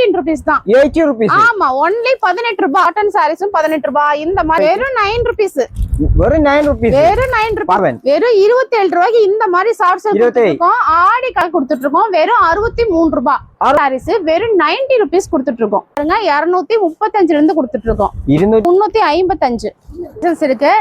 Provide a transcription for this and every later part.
18 rupees தான். 80 rupees. ஆமா, only 18 ரூபாய். காட்டன் சாரீஸும் 18 ரூபாய். இந்த மாதிரி வெறும் 9 rupees. வெறும் 9 rupees. வெறும் 9 ரூபாய். வெறும் 27 ரூபாய்க்கு இந்த மாதிரி ஷார்ட்ஸ் கொடுத்துருக்கோம். ஆடி கால் கொடுத்துட்டு இருக்கோம். வெறும் 63 ரூபாய். சாரீஸ் வெறும் 90 rupees கொடுத்துட்டு இருக்கோம். பாருங்க 235 இருந்து கொடுத்துட்டு இருக்கோம். 355 இருக்கு.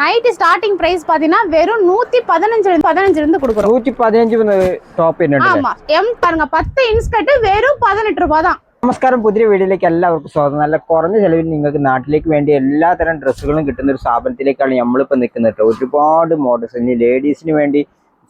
நைட் ஸ்டார்டிங் பிரைஸ் பாத்தீங்கன்னா வெறும் 115 இருந்து கொடுக்குறோம். 115 டாப் என்ன? ஆமா, எம் பாருங்க 10 இன்ஸ்கர்ட் வெறும் 18 രൂപ. നമസ്കാരം, പുതിയ വീഡിയോയിലേക്ക് എല്ലാവർക്കും സ്വാഗതം. നല്ല കുറഞ്ഞ ചെലവിൽ നിങ്ങൾക്ക് നാട്ടിലേക്ക് വേണ്ടി എല്ലാതരം ഡ്രസ്സുകളും കിട്ടുന്ന ഒരു സ്ഥാപനത്തിലേക്കാണ് നമ്മളിപ്പോൾ നിൽക്കുന്നത്. ഒരുപാട് മോഡൽസ്, ഇനി ലേഡീസിന് വേണ്ടി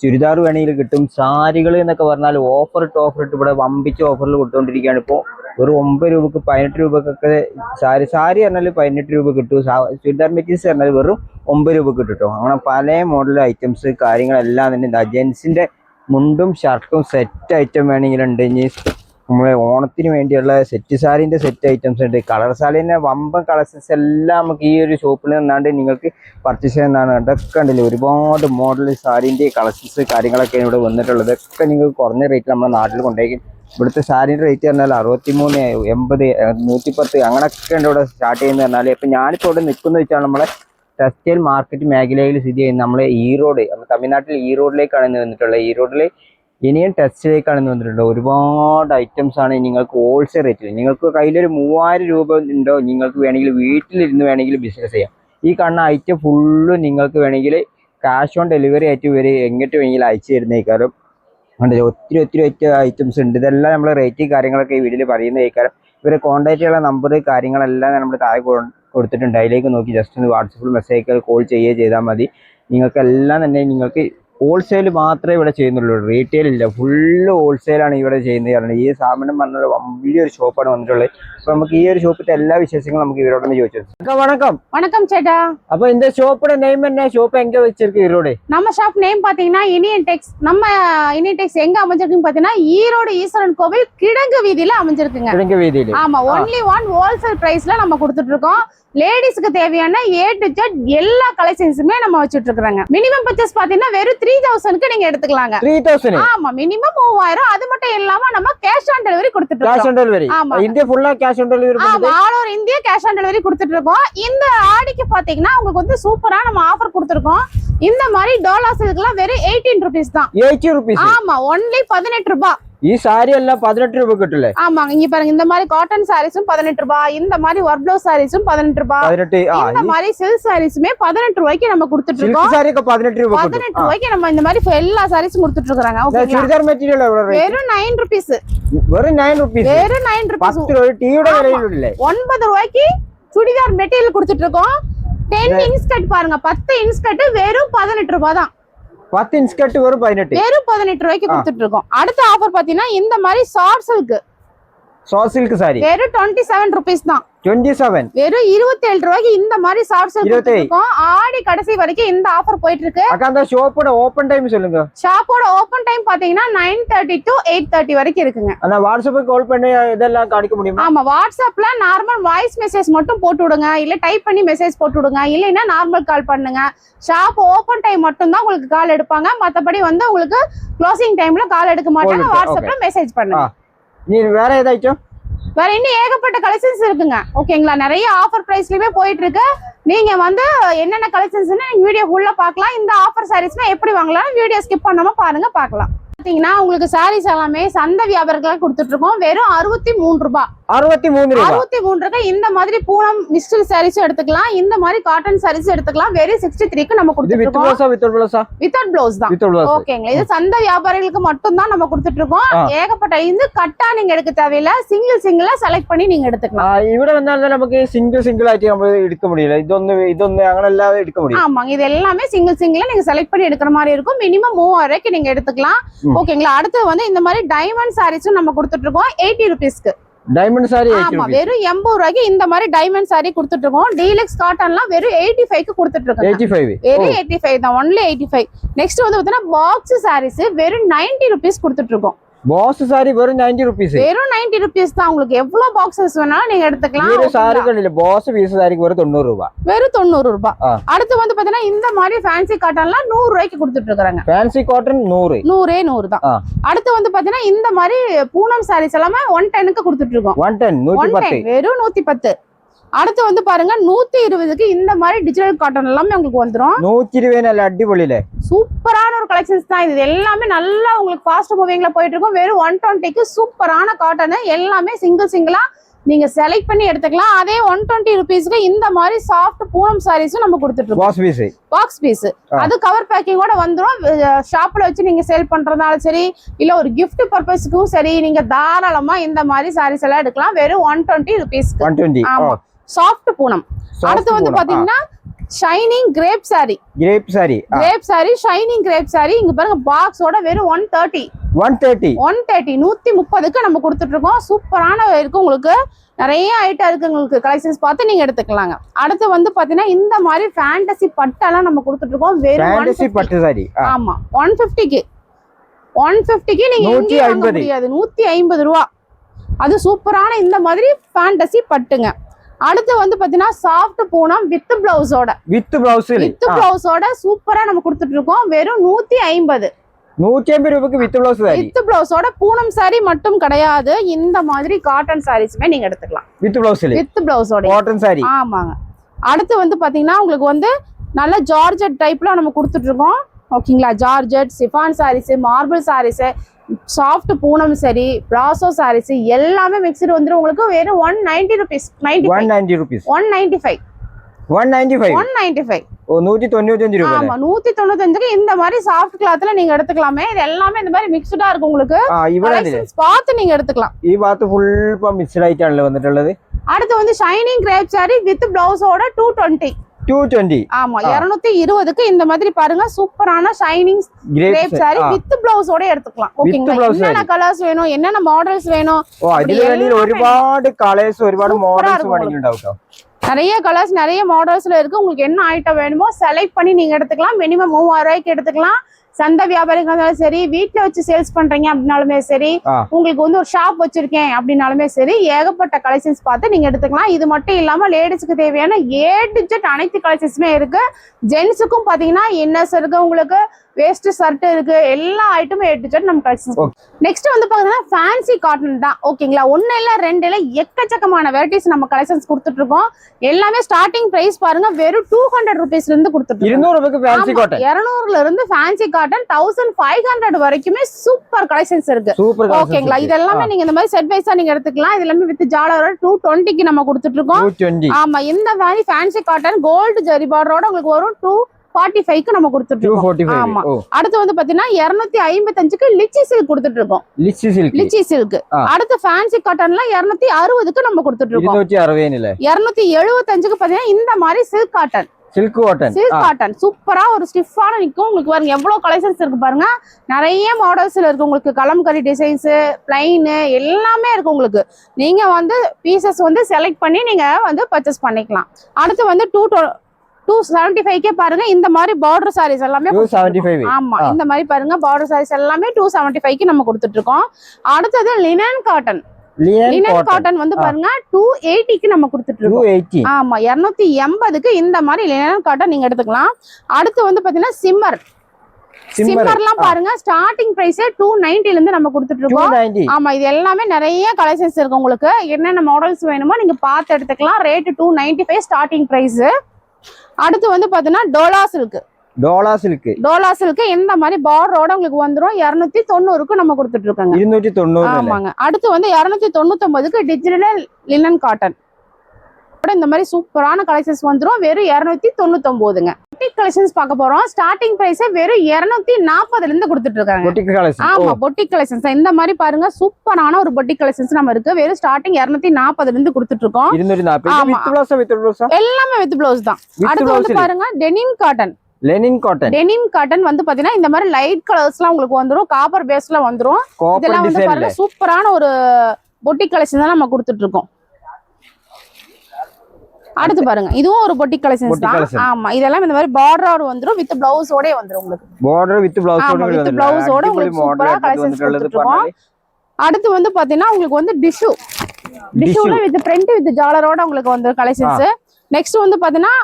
ചുരിദാർ വേണമെങ്കിൽ കിട്ടും. സാരികൾ എന്നൊക്കെ പറഞ്ഞാൽ ഓഫർ ഇട്ട് ഇവിടെ വമ്പിച്ച ഓഫറിൽ കൊടുത്തുകൊണ്ടിരിക്കുകയാണ്. ഇപ്പോൾ ഒരു 9 രൂപക്ക് 18 രൂപക്കൊക്കെ സാരി പറഞ്ഞാൽ 18 രൂപ കിട്ടും. ചുരിദാർ മെറ്റീരിയൽസ് പറഞ്ഞാൽ വെറും 9 രൂപ കിട്ടും കേട്ടോ. അങ്ങനെ പല മോഡൽ ഐറ്റംസ് കാര്യങ്ങളെല്ലാം തന്നെ ജെൻസിന്റെ മുണ്ടും ഷർട്ടും സെറ്റ് ഐറ്റം വേണമെങ്കിലുണ്ട്. ഇനി നമ്മളെ ഓണത്തിന് വേണ്ടിയുള്ള സെറ്റ് സാരീൻ്റെ സെറ്റ് ഐറ്റംസ് ഉണ്ട്. കളർ സാരീൻ്റെ വമ്പൻ കളക്ഷൻസ് എല്ലാം നമുക്ക് ഈ ഒരു ഷോപ്പിൽ നിന്നാണ്ട് നിങ്ങൾക്ക് പർച്ചേസ് ചെയ്യുന്നതാണ്. ഇതൊക്കെ ഉണ്ടല്ലോ, ഒരുപാട് മോഡൽ സാരീൻ്റെ കളക്ഷൻസ് കാര്യങ്ങളൊക്കെയാണ് ഇവിടെ വന്നിട്ടുള്ളത്. ഇതൊക്കെ നിങ്ങൾക്ക് കുറഞ്ഞ റേറ്റിൽ നമ്മുടെ നാട്ടിൽ കൊണ്ടുപോയി. ഇവിടുത്തെ സാരീൻ്റെ റേറ്റ് പറഞ്ഞാൽ 63, 80, 110 അങ്ങനെയൊക്കെ ഉണ്ട് ഇവിടെ സ്റ്റാർട്ട് ചെയ്യുന്നത് പറഞ്ഞാൽ. ഇപ്പം ഞാനിപ്പോൾ ഇവിടെ നിൽക്കുന്നത് വെച്ചാൽ നമ്മളെ ടെക്സ്റ്റൈൽ മാർക്കറ്റ് മേഖലയിൽ സ്ഥിതി ചെയ്യുന്ന നമ്മളെ ഈറോഡ്, തമിഴ്നാട്ടിൽ ഈറോഡിലേക്കാണ് വന്നിട്ടുള്ളത്. ഈറോഡിൽ ഇനിയും ടെക്സ്റ്റൈലേക്കാണ് വന്നിട്ടുള്ളത്. ഒരുപാട് ഐറ്റംസ് ആണ് നിങ്ങൾക്ക് ഹോൾസെയിൽ റേറ്റിൽ. നിങ്ങൾക്ക് കയ്യിലൊരു 3000 രൂപ ഉണ്ടോ, നിങ്ങൾക്ക് വേണമെങ്കിൽ വീട്ടിലിരുന്ന് വേണമെങ്കിൽ ബിസിനസ് ചെയ്യാം. ഈ കാണുന്ന ഐറ്റം ഫുള്ളും നിങ്ങൾക്ക് വേണമെങ്കിൽ ക്യാഷ് ഓൺ ഡെലിവറി ആയിട്ട് ഇവർ എങ്ങോട്ട് വേണമെങ്കിൽ അയച്ചു തരുന്നേക്കാരം. ഒത്തിരി ഐറ്റംസ് ഉണ്ട്. ഇതെല്ലാം നമ്മൾ റേറ്റ് കാര്യങ്ങളൊക്കെ ഈ വീഡിയോയിൽ പറയുന്നേക്കാരം. ഇവരെ കോൺടാക്ട് ചെയ്യാനുള്ള നമ്പർ കാര്യങ്ങളെല്ലാം നമ്മൾ താഴെ കൊടുത്തിട്ടുണ്ട്. അതിലേക്ക് നോക്കി ജസ്റ്റ് ഒന്ന് വാട്സപ്പിൽ മെസ്സേജ് കോൾ ചെയ്താൽ മതി. നിങ്ങൾക്കെല്ലാം തന്നെ നിങ്ങൾക്ക് ഹോൾസെയിൽ മാത്രമേ ഇവിടെ ചെയ്യുന്നുള്ളൂ, റീറ്റെയിൽ ഇല്ല. ഫുള്ള് ഹോൾസെയിലാണ് ഇവിടെ ചെയ്യുന്നത്. ഈ സ്ഥാപനം പറഞ്ഞ വലിയൊരു ഷോപ്പാണ് വന്നിട്ടുള്ളത്. അപ്പൊ നമുക്ക് ഈ ഒരു ഷോപ്പിന്റെ എല്ലാ വിശേഷങ്ങളും നമുക്ക് ഇവരോട് ചോദിച്ചു. வணக்கம் சேட்டா. அப்ப இந்த ஷாப்போட நேம் என்ன? ஷாப் எங்க வச்சிருக்கு ஈரோடு? நம்ம ஷாப் நேம் பாத்தீங்கன்னா இனியன் டெக்ஸ். நம்ம இனியன் டெக்ஸ் எங்க அமைஞ்சிருக்குன்னு பாத்தீங்கன்னா ஈரோடு ஈஸ்வரன் கோவில் கிழங்கு வீதியில அமைஞ்சிருக்குங்க. கிழங்கு வீதியில. ஆமா, ஒன்லி ஒன் ஹோல்சேல் பிரைஸ்ல நம்ம கொடுத்துட்டு இருக்கோம். லேடிஸ்க்கு தேவையான A to Z எல்லா கலெக்ஷன்ஸுமே நம்ம வச்சிட்டு இருக்கோங்க. மினிமம் பர்ச்சேஸ் பாத்தீங்கன்னா வெறும் 3000க்கு நீங்க எடுத்துக்கலாங்க. 3000? ஆமா, மினிமம் 3000. அது மட்டும் இல்லாம நம்ம கேஷ் ஆன் டெலிவரி கொடுத்துட்டு இருக்கோம். Cash on delivery? ஆமா, இந்தியா ஃபுல்லா கேஷ் ஆன் டெலிவரி. ஆமா, all over India cash on delivery கொடுத்துட்டு இருக்கோம். இந்த ஆடிக்கு பாத்தீங்கன்னா உங்களுக்கு வந்து சூப்பரா நம்ம ஆஃபர் கொடுத்துருக்கோம். இந்த மாதிரி டோலா சில்க்லாம் வெறும் 18 rupees தான். 80 rupees? ஆமா, ஒன்லி 18 ரூபாய். ഈ സാരി എല്ലാം 18 രൂപ കിട്ടില്ലേ? ஆமாங்க, இங்க பாருங்க இந்த மாதிரி காட்டன் சாரீஸும் 18 ரூபாய். இந்த மாதிரி ஒர்க் ப்ளவுஸ் சாரீஸும் 18 ரூபாய். இந்த மாதிரி சில்க் சாரீஸுமே 18 ரூபாய்க்கு நம்ம கொடுத்துட்டு இருக்கோம். சில்க் சாரிக்கு 18 ரூபாய். 18 ரூபாய்க்கு நம்ம இந்த மாதிரி எல்லா சாரீஸும் கொடுத்துட்டு இருக்காங்க. ஓகேங்களா? சுடிதார் மெட்டீரியல் எவ்வளவு ரேட்? வெறும் 9 rupees. வெறும் 9 rupees? வெறும் 9 rupees. 10 ரூபாய் டீயோட விலையில இல்ல. 9 ரூபாய்க்கு சுடிதார் மெட்டீரியல் கொடுத்துட்டு இருக்கோம். 10 இன்ஸ்கர்ட் பாருங்க, 10 இன்ஸ்கர்ட் வெறும் 18 ரூபாய் தான். 10 இன்ஸ்கர்ட் வெறும் 18. வெறும் 18 ரூபாய்க்கு கொடுத்துட்டு இருக்கோம். அடுத்த ஆஃபர் பாத்தீங்கன்னா இந்த மாதிரி ஷார்ட் சில்க் சாரி வெறும் 27 rupees தான். 27? வெறும் 27 ரூபாய்க்கு இந்த மாதிரி ஷார்ட் சில்க் கொடுத்துருக்கோம். ஆடி கடைசி வரைக்கும் இந்த ஆஃபர் போயிட்டு இருக்கு. அக்கா, அந்த ஷாப்போட ஓபன் டைம் சொல்லுங்க. ஷாப்போட ஓபன் டைம் பாத்தீங்கன்னா 9:30 to 8:30 வரைக்கும் இருக்குங்க. அண்ணா வாட்ஸ்அப்புக்கு கால் பண்ணி இதெல்லாம் காணிக்க முடியுமா? ஆமா, வாட்ஸ்அப்ல நார்மல் வாய்ஸ் மெசேஜ் மட்டும் போட்டு விடுங்க, இல்ல டைப் பண்ணி மெசேஜ் போட்டு விடுங்க, இல்லைன்னா நார்மல் கால் பண்ணுங்க. ஷாப் ஓபன் டைம் மட்டும் தான் உங்களுக்கு கால் எடுப்பாங்க. மத்தபடி வந்து உங்களுக்கு க்ளோசிங் டைம்ல கால் எடுக்க மாட்டாங்க. வாட்ஸ்அப்ல மெசேஜ் பண்ணுங்க. நீ வேற ஏதாச்சும் வேற இன்னும் ஏகப்பட்ட கலெக்ஷன்ஸ் இருக்குங்க. ஓகேங்களா? நிறைய ஆஃபர் பிரைஸ்லயுமே போயிட்டு இருக்கு. நீங்க வந்து என்னென்ன கலெக்ஷன்ஸ்னு நீங்க வீடியோ ஃபுல்லா பார்க்கலாம். இந்த ஆஃபர் சாரீஸ்னா எப்படி வாங்கலாம், வீடியோ ஸ்கிப் பண்ணாம பாருங்க, பார்க்கலாம். பாத்தீங்கன்னா உங்களுக்கு சாரீஸ் எல்லாமே சந்தை வியாபாரிகளுக்கு கொடுத்துட்டு இருக்கோம். வெறும் 63 ரூபாய். 63 இந்த மாதிரி பூனம் மிஸ்டல் சாரீஸ் எடுத்துக்கலாம். இந்த மாதிரி காட்டன் சாரீஸ் எடுத்துக்கலாம். வெறும் 63க்கு நம்ம கொடுத்துட்டு இருக்கோம். வித்தவுட் ப்ளவுஸ் தான். ஓகேங்களா? இது சந்தை வியாபாரிகளுக்கு மட்டும் தான் நம்ம கொடுத்துட்டு இருக்கோம். ஏகப்பட்ட இந்த கட்டா நீங்க எடுக்க தேவையில்ல, சிங்கிளா செலக்ட் பண்ணி நீங்க எடுத்துக்கலாம். ഇവിടെ വന്നാൽ നമുക്ക് സിംഗിൾ ആയിട്ട് നമ്മൾ എടുக்க முடியல. ഇതൊന്ന് അങ്ങനെല്ലാം എടുக்க முடியும். ஆமாங்க, இது எல்லாமே சிங்கிளா நீங்க செலக்ட் பண்ணி எடுக்கிற மாதிரி இருக்கும். மினிமம் 3000க்கு நீங்க எடுத்துக்கலாம். ஓகேங்களா? அடுத்து வந்து இந்த மாதிரி டைமண்ட் சாரீஸும் நம்ம கொடுத்துட்டு இருக்கோம் 80 rupeesக்கு. டைமண்ட் சாரி 80 ஆமா, வெறும் 80 ரூபாய்க்கு இந்த மாதிரி டைமண்ட் சாரி கொடுத்துட்டு இருக்கோம். டீலக்ஸ் காட்டன்லாம் வெறும் 85க்கு கொடுத்துட்டு இருக்கோம். 85? வெறும் 85 தான், ஒன்லி 85. நெக்ஸ்ட் வந்து பாத்தீங்கன்னா பாக்ஸ் சாரீஸ் வெறும் 90 rupees கொடுத்துட்டு இருக்கோம். பாஸ் சாரி வெறும் 90 rupees. வெறும் 90 rupees தான். உங்களுக்கு எவ்வளவு பாக்ஸஸ் வேணாலும் நீங்க எடுத்துக்கலாம். வேற சாரிகள் இல்ல, பாஸ் பீஸ் சாரிக்கு வெறும் 90 ரூபாய். வெறும் 90 ரூபாய். அடுத்து வந்து பாத்தீங்கன்னா இந்த மாதிரி ஃபேன்சி காட்டன்லாம் 100 ரூபாய்க்கு கொடுத்துட்டு இருக்காங்க. ஃபேன்சி காட்டன் 100 100 தான். அடுத்து வந்து பாத்தீங்கன்னா இந்த மாதிரி பூனம் சாரீஸ் எல்லாமே 110க்கு கொடுத்துட்டு இருக்கோம். 110 வெறும் 110. அடுத்து வந்து பாருங்க 120க்கு இந்த மாதிரி டிஜிட்டல் காட்டன் எல்லாமே உங்களுக்கு வந்துரும். 120 நல்ல அடிபொலியில சூப்பரான ஒரு கலெக்ஷன்ஸ் தான் இது. எல்லாமே நல்லா உங்களுக்கு ஃபாஸ்ட் மூவிங்ல போயிட்டு இருக்கும். வெறும் 120க்கு சூப்பரான காட்டன் எல்லாமே சிங்கிளா நீங்க செலக்ட் பண்ணி எடுத்துக்கலாம். அதே 120 rupeesக்கு இந்த மாதிரி சாஃப்ட் பூனம் சாரீஸும் நம்ம கொடுத்துட்டு இருக்கோம். பாக்ஸ் பீஸ் அது கவர் பேக்கிங்கோட வந்துரும். ஷாப்ல வச்சு நீங்க சேல் பண்றதாலும் சரி, இல்ல ஒரு gift பர்பஸ்க்கும் சரி, நீங்க தாராளமா இந்த மாதிரி சாரீஸ் எல்லாம் எடுக்கலாம். வெறும் 120 rupees. ஆமா, சாஃப்ட் பூனம். அடுத்து வந்து பாத்தீங்கன்னா shining crepe sari. Shining crepe sari இங்க பாருங்க பாக்ஸோட வெறும் 130க்கு நம்ம கொடுத்துட்டு இருக்கோம். சூப்பரான இருக்கு. உங்களுக்கு நிறைய ஐட்டம் இருக்கு. உங்களுக்கு கலெக்ஷன்ஸ் பார்த்து நீங்க எடுத்துக்கலாங்க. அடுத்து வந்து பாத்தீங்கன்னா இந்த மாதிரி ஃபேண்டசி பட்டெல்லாம் நம்ம கொடுத்துட்டு இருக்கோம். வெறும் பட்டு சாரி. ஆமா, 150க்கு நீங்க எங்கேயும் வாங்க முடியாது. 150 ரூபா. அது சூப்பரான இந்த மாதிரி ஃபேண்டசி பட்டுங்க. அடுத்து வந்து பாத்தீங்கன்னா சாஃப்ட் பூனம் வித் பிளவுஸோட சூப்பரா நம்ம கொடுத்துட்டு இருக்கோம். வெறும் 150 ரூபாய்க்கு வித் பிளவுஸோட பூனம் சாரி மட்டும் கிடையாது. இந்த மாதிரி காட்டன் சாரீஸ்மே நீங்க எடுத்துக்கலாம் வித் பிளவுஸோட காட்டன் சாரி. ஆமாங்க. அடுத்து வந்து பாத்தீங்கன்னா உங்களுக்கு வந்து நல்ல ஜார்ஜெட் டைப்ல நம்ம கொடுத்துட்டு இருக்கோம். ஓகேங்களா, georgette, chiffon sarees, marble sarees, soft Poonam சரி, பிராசோ சாரீஸ் எல்லாமே மிக்ஸ்டு வந்துரும். உங்களுக்கு வெறும் 190 rupees. 195 ஓ 195 ரூபாய். ஆமா, 195க்கு இந்த மாதிரி சாஃப்ட் கிளாத்ல நீங்க எடுத்துக்கலாமே. இது எல்லாமே இந்த மாதிரி மிக்ஸ்டா இருக்கு. உங்களுக்கு பார்த்து நீங்க எடுத்துக்கலாம். ഈ ഭാഗത്ത് ഫുൾ മിക്സ്ഡ് ആയിട്ടാണല്ലോ വന്നിട്ടുള്ളത്. அடுத்து வந்து ஷைனிங் கிரேப் சாரி வித் பிளவுஸோட 220. ஆமா, 220க்கு இந்த மாதிரி பாருங்க சூப்பரான ஷைனிங் கிரேப் சாரி வித் பிளவுஸோட எடுத்துக்கலாம். ஓகேங்களா, என்னென்ன கலர்ஸ் வேணும், என்னென்ன மாடல்ஸ் வேணும், ഒരുപാട് കളേഴ്സ് ഒരുപാട് മോഡൽസ് വേണമെങ്കിലുണ്ടാവും. நிறைய கலர்ஸ் நிறைய மாடல்ஸ்ல இருக்கு. உங்களுக்கு என்ன ஐட்டம் வேணுமோ செலக்ட் பண்ணி நீங்க எடுத்துக்கலாம். மினிமம் 3000 ரூபாய்க்கு எடுத்துக்கலாம். சந்தை வியாபாரிகள் இருந்தாலும் சரி, வீட்டுல வச்சு சேல்ஸ் பண்றீங்க அப்படின்னாலுமே சரி, உங்களுக்கு வந்து ஒரு ஷாப் வச்சிருக்கேன் அப்படின்னாலுமே சரி, ஏகப்பட்ட கலெக்ஷன்ஸ் பார்த்து நீங்க எடுத்துக்கலாம். இது மட்டும் இல்லாம லேடிஸ்க்கு தேவையான A to Z அனைத்து கலெக்ஷன்ஸுமே இருக்கு. ஜென்ஸுக்கும் பாத்தீங்கன்னா இன்னர்ஸ் இருக்கு, உங்களுக்கு வேஸ்ட் ஷர்ட் இருக்கு, எல்லா ஐட்டமும் A to Z நம்ம கலெக்ஷன்ஸ். நெக்ஸ்ட் வந்து பாத்தீங்கன்னா ஃபேன்சி காட்டன் தான். ஓகேங்களா, ஒன்னு இல்ல ரெண்டு இல்ல எக்கச்சக்கமான வெரைட்டிஸ் நம்ம கலெக்ஷன்ஸ் கொடுத்துட்டு இருக்கோம். எல்லாமே ஸ்டார்டிங் பிரைஸ் பாருங்க வெறும் 200 rupeesல இருந்து கொடுத்துட்டு இருக்கோம். 200 ரூபாய்க்கு ஃபேன்சி காட்டன், 200ல இருந்து ஃபேன்சி காட்டன் 1500 வரைக்குமே சூப்பர் கலெக்ஷன்ஸ் இருக்கு. ஓகேங்களா, இதெல்லாமே நீங்க இந்த மாதிரி செட் வைஸா நீங்க எடுத்துக்கலாம். இது எல்லாமே வித் ஜாலரோட 220க்கு நம்ம கொடுத்துட்டு இருக்கோம். ஆமா, இந்த மாதிரி ஃபேன்சி காட்டன் கோல்டு ஜரி பார்டரோட உங்களுக்கு வரும் 245க்கு நம்ம கொடுத்துட்டு இருக்கோம். ஆமா, அடுத்து வந்து பாத்தீங்கன்னா 255க்கு லிச்சி சில்க் கொடுத்துட்டு இருக்கோம். Lychee silk. அடுத்து ஃபேன்சி காட்டன்ல 260க்கு நம்ம கொடுத்துட்டு இருக்கோம். 275க்கு பாத்தீங்கன்னா இந்த மாதிரி சில்க் காட்டன் சூப்பரா ஒரு ஸ்டிஃபான நிக்கும். உங்களுக்கு பாருங்க எவ்வளவு கலெக்ஷன்ஸ் இருக்கு பாருங்க. நிறைய மாடல்ஸ்ல இருக்கு. உங்களுக்கு கலம்கரி டிசைன்ஸ், பிளைன் எல்லாமே இருக்கு. உங்களுக்கு நீங்க வந்து பீசஸ் வந்து செலக்ட் பண்ணி நீங்க வந்து பர்ச்சேஸ் பண்ணிக்கலாம். அடுத்து வந்து 275க்கே பாருங்க இந்த மாதிரி பார்டர் சாரீஸ் எல்லாமே 275. ஆமா, இந்த மாதிரி பாருங்க பார்டர் சாரீஸ் எல்லாமே 275க்கு நம்ம கொடுத்துட்டு இருக்கோம். அடுத்தது லினன் காட்டன் வந்து பாருங்க 280க்கு நம்ம கொடுத்துட்டு இருக்கோம். ஆமா, 280க்கு இந்த மாதிரி லினன் காட்டன் நீங்க எடுத்துக்கலாம். அடுத்து வந்து பாத்தீங்கன்னா சிம்மர்லாம் பாருங்க ஸ்டார்டிங் பிரைஸ் 290ல இருந்து நம்ம கொடுத்துட்டு இருக்கோம். ஆமா, இது எல்லாமே நிறைய கலெக்ஷன்ஸ் இருக்கு. உங்களுக்கு என்னென்ன மாடல்ஸ் வேணுமோ நீங்க பார்த்து எடுத்துக்கலாம். Rate 295 starting price. அடுத்து வந்து பாத்தீங்கன்னா டோலா சில்க் இந்த மாதிரி பார்டரோட உங்களுக்கு வந்துரும். 290க்கு நம்ம கொடுத்துட்டு இருக்கோங்க. 290. ஆமாங்க. அடுத்து வந்து 299க்கு டிஜிட்டல் லினன் காட்டன் இந்த மாதிரி சூப்பரான கலெக்ஷன்ஸ் வந்துரும். வெறும் 299ங்க. பொட்டிக் கலெக்ஷன்ஸ் பார்க்க போறோம். ஸ்டார்டிங் பிரைஸ் வெறும் 240ல இருந்து கொடுத்துட்டு இருக்காங்க. ஆமா, பொட்டிக் கலெக்ஷன்ஸ் இந்த மாதிரி பாருங்க சூப்பரான ஒரு பொட்டிக் கலெக்ஷன்ஸ் நம்ம இருக்கு. வெறும் ஸ்டார்டிங் 240ல இருந்து கொடுத்துட்டு இருக்கோம். எல்லாமே வித் பிளவுஸ் தான். அடுத்து வந்து பாருங்க டெனிம் காட்டன் வந்து பாத்தீங்கன்னா இந்த மாதிரி லைட் கலர்ஸ்லாம் உங்களுக்கு வந்துரும். காப்பர் பேஸ்ல வந்துரும். இதெல்லாம் வந்து பாருங்க சூப்பரான ஒரு பொட்டிக் கலெக்ஷன் தான் நம்ம கொடுத்துட்டு இருக்கோம். அடுத்து பாருங்க இதுவும் ஒரு பொட்டிக் கலெக்ஷன்ஸ் தான். ஆமா, இதெல்லாம் இந்த மாதிரி பார்டரோட வந்துரும். வித் பிளவுஸோட வந்துரும். உங்களுக்கு பார்டர் வித் பிளவுஸோட உங்களுக்கு சூப்பரா கலெக்ஷன்ஸ் கொடுத்துட்டு இருக்கோம். அடுத்து வந்து பாத்தீங்கன்னா உங்களுக்கு வந்து டிஷ்யூல வித் பிரிண்ட் வித் ஜாலரோட உங்களுக்கு வந்து கலெக்ஷன்ஸ். நெக்ஸ்ட் வந்து பாத்தீங்கன்னா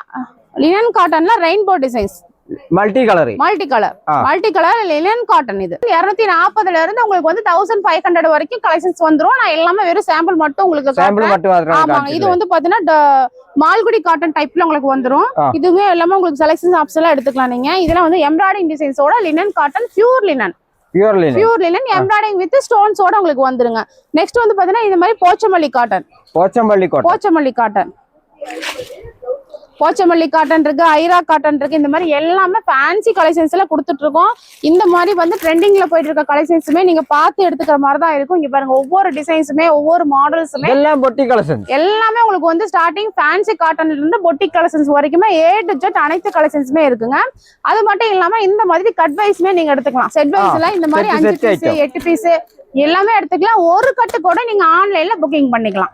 லினன் காட்டன்ல rainbow designs multi colour linen cotton. இது 240ல இருந்து உங்களுக்கு வந்து 1500 வரைக்கும் கலெக்ஷன்ஸ் வந்துரும். நான் எல்லாமே வெறும் சாம்பிள் மட்டும் உங்களுக்கு ஆமாங்க. இது வந்து பாத்தீங்கன்னா மால்குடி காட்டன் டைப்ல உங்களுக்கு வந்துரும். இதுவுமே எல்லாமே உங்களுக்கு செலக்ஷன் ஆப்ஷன்ல எடுத்துக்கலாம் நீங்க. இதெல்லாம் வந்து எம்ப்ராய்டிங் டிசைன்ஸோட linen cotton pure linen embroidery with ஸ்டோன்ஸோட உங்களுக்கு வந்துருங்க. நெக்ஸ்ட் வந்து பாத்தீங்கன்னா இந்த மாதிரி போச்சமல்லி காட்டன் இருக்கு, ஐரா காட்டன் இருக்கு. இந்த மாதிரி எல்லாமே ஃபேன்சி கலெக்ஷன்ஸ் எல்லாம் கொடுத்துட்டு இருக்கோம். இந்த மாதிரி வந்து ட்ரெண்டிங்ல போயிட்டு இருக்க கலெக்ஷன்ஸுமே நீங்க பார்த்து எடுத்துக்கிற மாதிரி தான் இருக்கும். இங்க பாருங்க ஒவ்வொரு டிசைன்ஸுமே ஒவ்வொரு மாடல்ஸுமே எல்லாம் பொட்டிக் கலெக்ஷன்ஸ் எல்லாமே உங்களுக்கு வந்து ஸ்டார்டிங் ஃபேன்சி காட்டன்ல இருந்து பொட்டிக் கலெக்ஷன்ஸ் வரைக்குமே A to Z அனைத்து கலெக்ஷன்ஸுமே இருக்குங்க. அது மட்டும் இல்லாம இந்த மாதிரி கட் வைஸ்மே நீங்க எடுத்துக்கலாம். செட் வைஸ்ல இந்த மாதிரி 5 பீஸ் 8 பீஸ் எல்லாமே எடுத்துக்கலாம். ஒரு கட்டு கூட நீங்க ஆன்லைன்ல புக்கிங் பண்ணிக்கலாம்.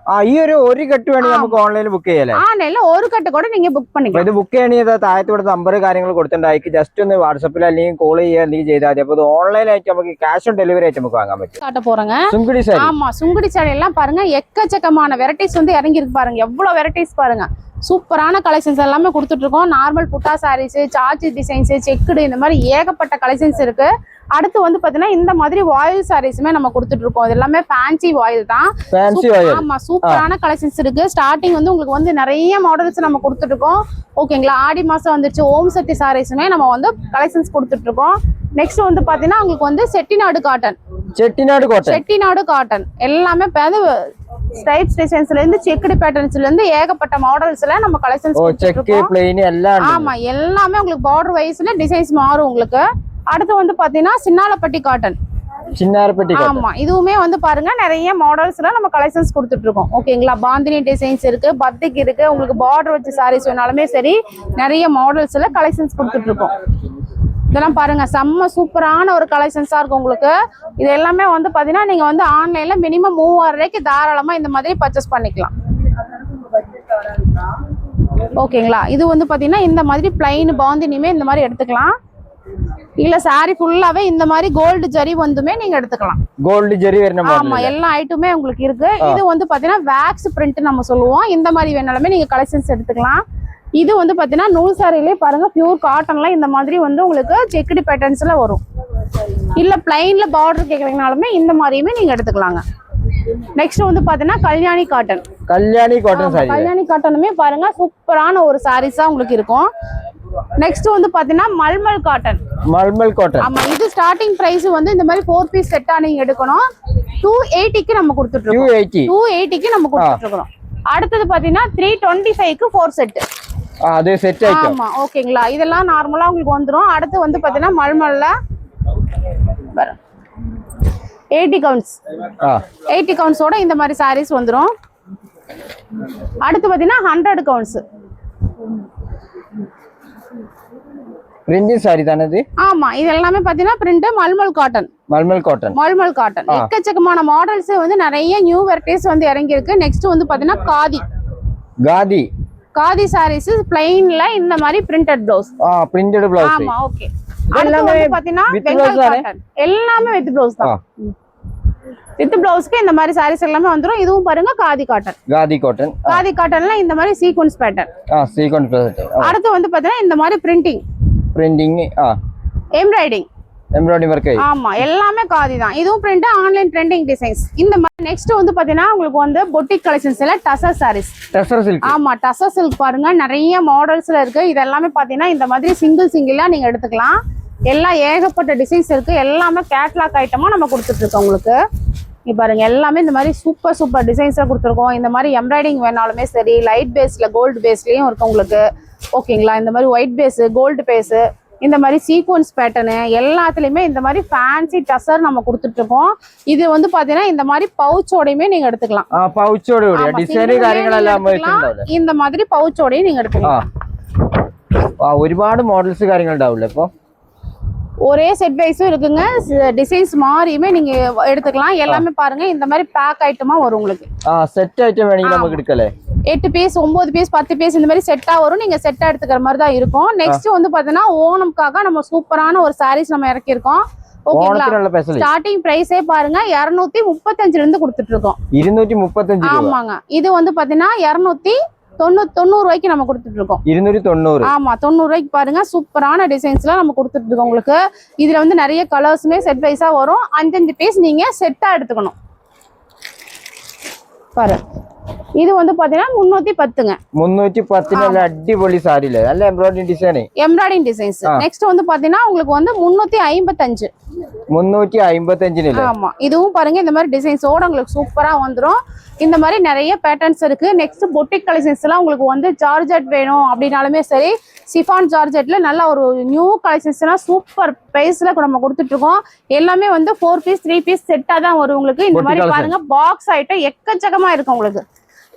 ഒരു കട്ട് വേണമെങ്കിൽ നമുക്ക് ഓൺലൈനിൽ ബുക്ക് ചെയ്യാം. ആൺലൈനിൽ ഒരു കട്ട് കൂടെ നിങ്ങൾ ബുക്ക് பண்ணிக்கலாம். ഇത് ബുക്ക് ചെയ്യണത് താഴത്തോടെ നമ്പർ കാര്യങ്ങൾ കൊടുത്തിട്ടുണ്ടായിരിക്കും. ജസ്റ്റ് ഒന്ന് വാട്സാപ്പിൽ അല്ലെങ്കിൽ കോൾ ചെയ്യുക അല്ലെങ്കിൽ ചെയ്താൽ മതി. അപ്പോൾ ഓൺലൈൻ ആയിട്ട് നമുക്ക് ക്യാഷ് ഓൺ ഡെലിവറി ആയിട്ട് നമുക്ക് வாங்க പറ്റും. காட்ட போறங்க சுங்குடி சாரி. ஆமா சுங்குடி சாரி எல்லாம் பாருங்க எக்கச்சக்கமான வெரைட்டிஸ் வந்து இறங்கி இருக்கு பாருங்க. எவ்வளவு வெரைட்டிஸ் பாருங்க. சூப்பரான கலெக்ஷன்ஸ் எல்லாமே கொடுத்துட்டு இருக்கோம். நார்மல் புட்டா சாரீஸ், சார்ஜ் டிசைன்ஸ், செக்குடு இந்த மாதிரி ஏகப்பட்ட கலெக்ஷன்ஸ் இருக்கு. அடுத்து வந்து பாத்தீங்கன்னா இந்த மாதிரி வாயில் சாரீஸுமே நம்ம கொடுத்துட்டு இருக்கோம். இது எல்லாமே ஃபேன்சி வாயில் தான். ஆமா சூப்பரான கலெக்ஷன்ஸ் இருக்கு. ஸ்டார்டிங் வந்து உங்களுக்கு வந்து நிறைய மாடல்ஸ் நம்ம கொடுத்துட்டு இருக்கோம். ஓகேங்களா. ஆடி மாசம் வந்துருச்சு. ஓம் சக்தி சாரீஸுமே நம்ம வந்து கலெக்ஷன்ஸ் கொடுத்துட்டு இருக்கோம். நெக்ஸ்ட் வந்து பாத்தீங்கன்னா உங்களுக்கு வந்து செட்டிநாடு காட்டன் எல்லாமே ஸ்ட்ரைப்ஸ் டிசைன்ஸ்ல இருந்து செக்குடு பேட்டர்ன்ஸ்ல இருந்து ஏகப்பட்ட மாடல்ஸ்ல நம்ம கலெக்ஷன்ஸ் ஆமா எல்லாமே உங்களுக்கு பார்டர் வைஸ்ல டிசைன்ஸ் மாறும் உங்களுக்கு. அடுத்து வந்து பாத்தீங்கன்னா சின்னாலப்பட்டி காட்டன். ஆமா இதுவுமே வந்து பாருங்க நிறைய மாடல்ஸ்ல நம்ம கலெக்ஷன்ஸ் கொடுத்துட்டு இருக்கோம். ஓகேங்களா. பாந்தினி டிசைன்ஸ் இருக்கு, பத்திக் இருக்கு. உங்களுக்கு பார்டர் வச்சு சாரீஸ் வேணாலுமே சரி நிறைய மாடல்ஸ்ல கலெக்ஷன்ஸ் கொடுத்துட்டு இருக்கோம். இதெல்லாம் பாருங்க செம்ம சூப்பரான ஒரு கலெக்ஷன்ஸா இருக்கும் உங்களுக்கு. இது எல்லாமே வந்து பாத்தீங்கன்னா நீங்க வந்து ஆன்லைன்ல மினிமம் 3000 ரூபாய்க்கு தாராளமா இந்த மாதிரி பர்ச்சேஸ் பண்ணிக்கலாம். ஓகேங்களா. இது வந்து பாத்தீங்கன்னா இந்த மாதிரி பிளைன் பாந்தினியுமே இந்த மாதிரி எடுத்துக்கலாம். இல்ல சாரி ஃபுல்லாவே இந்த மாதிரி கோல்டு ஜரி வந்துமே நீங்க எடுத்துக்கலாம். கோல்டு ஜரி வரணும். ஆமா எல்லா ஐட்டமே உங்களுக்கு இருக்கு. இது வந்து பாத்தீங்கன்னா வேக்ஸ் பிரிண்ட் நம்ம சொல்லுவோம். இந்த மாதிரி வேணாலுமே நீங்க கலெக்ஷன்ஸ் எடுத்துக்கலாம். இது வந்து பாத்தீங்கன்னா நூல் சாரிலே பாருங்க பியூர் காட்டன்ல இந்த மாதிரி வந்து உங்களுக்கு செக்குடு பேட்டர்ன்ஸ்ல வரும். இல்ல பிளைன்ல பார்டர் கேக்குறீங்கனாலுமே இந்த மாதிரியுமே நீங்க எடுத்துக்கலாங்க. நெக்ஸ்ட் வந்து பாத்தீங்கன்னா கல்யாணி காட்டனுமே பாருங்க சூப்பரான ஒரு சாரீஸா உங்களுக்கு இருக்கும். நெக்ஸ்ட் வந்து பாத்தீங்கன்னா மல்மல் காட்டன். ஆமா இது ஸ்டார்டிங் பிரைஸ் வந்து இந்த மாதிரி 4 பீஸ் செட்டா நீங்க எடுக்கணும். 280க்கு நம்ம கொடுத்துட்டு இருக்கோம். 280க்கு நம்ம கொடுத்துட்டு இருக்கோம். அடுத்து பாத்தீங்கன்னா 325க்கு 4 செட். அது செட் ஐட்டம். ஆமா ஓகேங்களா. இதெல்லாம் நார்மலா உங்களுக்கு வந்துரும். அடுத்து வந்து பாத்தீங்கன்னா மல்மல்ல 80 கவுண்ட்ஸ் 80 கவுண்ட்ஸோட இந்த மாதிரி சாரீஸ் வந்துரும். அடுத்து பாத்தீங்கன்னா 100 கவுண்ட்ஸ் பிரிண்டிங் சாரி தானே இது? ஆமா இது எல்லாமே பாத்தீங்கன்னா பிரிண்ட் மல்மல் காட்டன் எக்கச்சக்கமான மாடல்ஸ் வந்து நிறைய நியூ வெரைட்டிஸ் வந்து இறங்கி இருக்கு. நெக்ஸ்ட் வந்து பாத்தீங்கன்னா காதி சாரீஸ் பிளைன்ல இந்த மாதிரி பிரிண்டட் ப்ளவுஸ். ஆமா ஓகே. அடுத்து வந்து பாத்தீங்கன்னா பெங்கால் காட்டன் எல்லாமே வித் ப்ளவுஸ் தான். வித் ப்ளவுஸ்க்கு இந்த மாதிரி சாரீஸ் எல்லாமே வந்துரும். இதுவும் பாருங்க காதி காட்டன்ல இந்த மாதிரி சீக்வென்ஸ் பேட்டர்ன். அடுத்து வந்து பாத்தீங்கன்னா இந்த மாதிரி பிரிண்டிங் எம்ப்ராய்டிங் வர்க். ஆமா எல்லாமே காதி தான். இதுவும் பிரிண்ட் ஆன்லைன் ட்ரெண்டிங் டிசைன்ஸ் இந்த மாதிரி. நெக்ஸ்ட் வந்து பாத்தீங்கன்னா உங்களுக்கு வந்து பொட்டிக் கலெக்ஷன்ஸ்ல டசர் சாரீஸ். ஆமா டசர் சில்க் பாருங்க நிறைய மாடல்ஸ்ல இருக்கு. இது எல்லாமே பாத்தீங்கன்னா இந்த மாதிரி சிங்கிளா நீங்க எடுத்துக்கலாம். எல்லாம் ஏகப்பட்ட டிசைன்ஸ் இருக்கு. எல்லாமே கேட்லாக் ஐட்டமா நம்ம கொடுத்துட்டு இருக்கோம் உங்களுக்கு. இங்க பாருங்க எல்லாமே இந்த மாதிரி சூப்பர் டிசைன்ஸ்ல கொடுத்துருக்கோம். இந்த மாதிரி எம்ப்ராய்டிங் வேணாலுமே சரி லைட் பேஸ்ல கோல்டு பேஸ்லயும் இருக்கு உங்களுக்கு. ஓகேங்களா. இந்த மாதிரி ஒயிட் பேஸ் கோல்டு பேஸ் இந்த மாதிரி சீக்வன்ஸ் பேட்டர்னு எல்லாத்துலயுமே இந்த மாதிரி ஃபேன்சி டசர் நம்ம கொடுத்துட்டு இருக்கோம். இது வந்து பாத்தீங்கன்னா இந்த மாதிரி பவுச்சோடையுமே நீங்க எடுத்துக்கலாம். இந்த மாதிரி பவுச்சோடையும் நீங்க எடுத்துக்கலாம். ഒരുപാട് മോഡൽസ് കാര്യങ്ങൾ ഉണ്ടാവില്ല. ഇപ്പൊ ஒரே செட் வைஸும் இருக்குங்க. டிசைன்ஸ் மாறியுமே நீங்க எடுத்துக்கலாம். எல்லாமே பாருங்க இந்த மாதிரி பேக் ஐட்டமா வரும் உங்களுக்கு. செட் ஐட்டம் வேணுங்க நமக்கு எடுக்கல. 8 பீஸ் 9 பீஸ் 10 பீஸ் இந்த மாதிரி செட்டா வரும். நீங்க செட்டா எடுத்துக்கிற மாதிரி தான் இருக்கும். நெக்ஸ்ட் வந்து பாத்தீங்கன்னா ஓணம்காக நம்ம சூப்பரான ஒரு சாரீஸ் நம்ம இறக்கியிருக்கோம். ஓகேங்களா ஸ்டார்டிங் பிரைஸே பாருங்க 235 இருந்து கொடுத்துட்டு இருக்கோம் 235 ஆமாங்க இது வந்து பாத்தீங்கன்னா 290 ரூபாய்க்கு நம்ம கொடுத்துட்டு இருக்கோம் 290 ஆமா 90 ரூபாய்க்கு பாருங்க சூப்பரான டிசைன்ஸ்லாம் நம்ம கொடுத்துட்டு இருக்கோம் உங்களுக்கு இதுல வந்து நிறைய கலர்ஸுமே செட் வைஸா வரும் 5 பீஸ் நீங்க செட்டா எடுத்துக்கணும் பாரு இது வந்து பாத்தீங்கன்னா 310ங்க 310 நல்ல அடிபொலி சாரில நல்ல எம்ப்ராய்டரிங் டிசைன்ஸ் நெக்ஸ்ட் வந்து பாத்தீங்கன்னா உங்களுக்கு வந்து 355 ஆமா இதுவும் பாருங்க இந்த மாதிரி டிசைன்ஸோட உங்களுக்கு சூப்பரா வந்துரும் இந்த மாதிரி நிறைய பேட்டர்ன்ஸ் இருக்கு நெக்ஸ்ட் பொட்டிக் கலெக்ஷன்ஸ் எல்லாம் உங்களுக்கு வந்து ஜார்ஜெட் வேணும் அப்படினாலுமே சரி சிஃபான் ஜார்ஜெட்ல நல்ல ஒரு நியூ கலெக்ஷன்ஸ் எல்லாம் சூப்பர் பிரைஸ்ல நம்ம கொடுத்துட்டு இருக்கோம் எல்லாமே வந்து 4 பீஸ் 3 பீஸ் செட்டா தான் வரும் உங்களுக்கு இந்த மாதிரி பாருங்க பாக்ஸ் ஐட்டம் எக்கச்சக்கமா இருக்கு உங்களுக்கு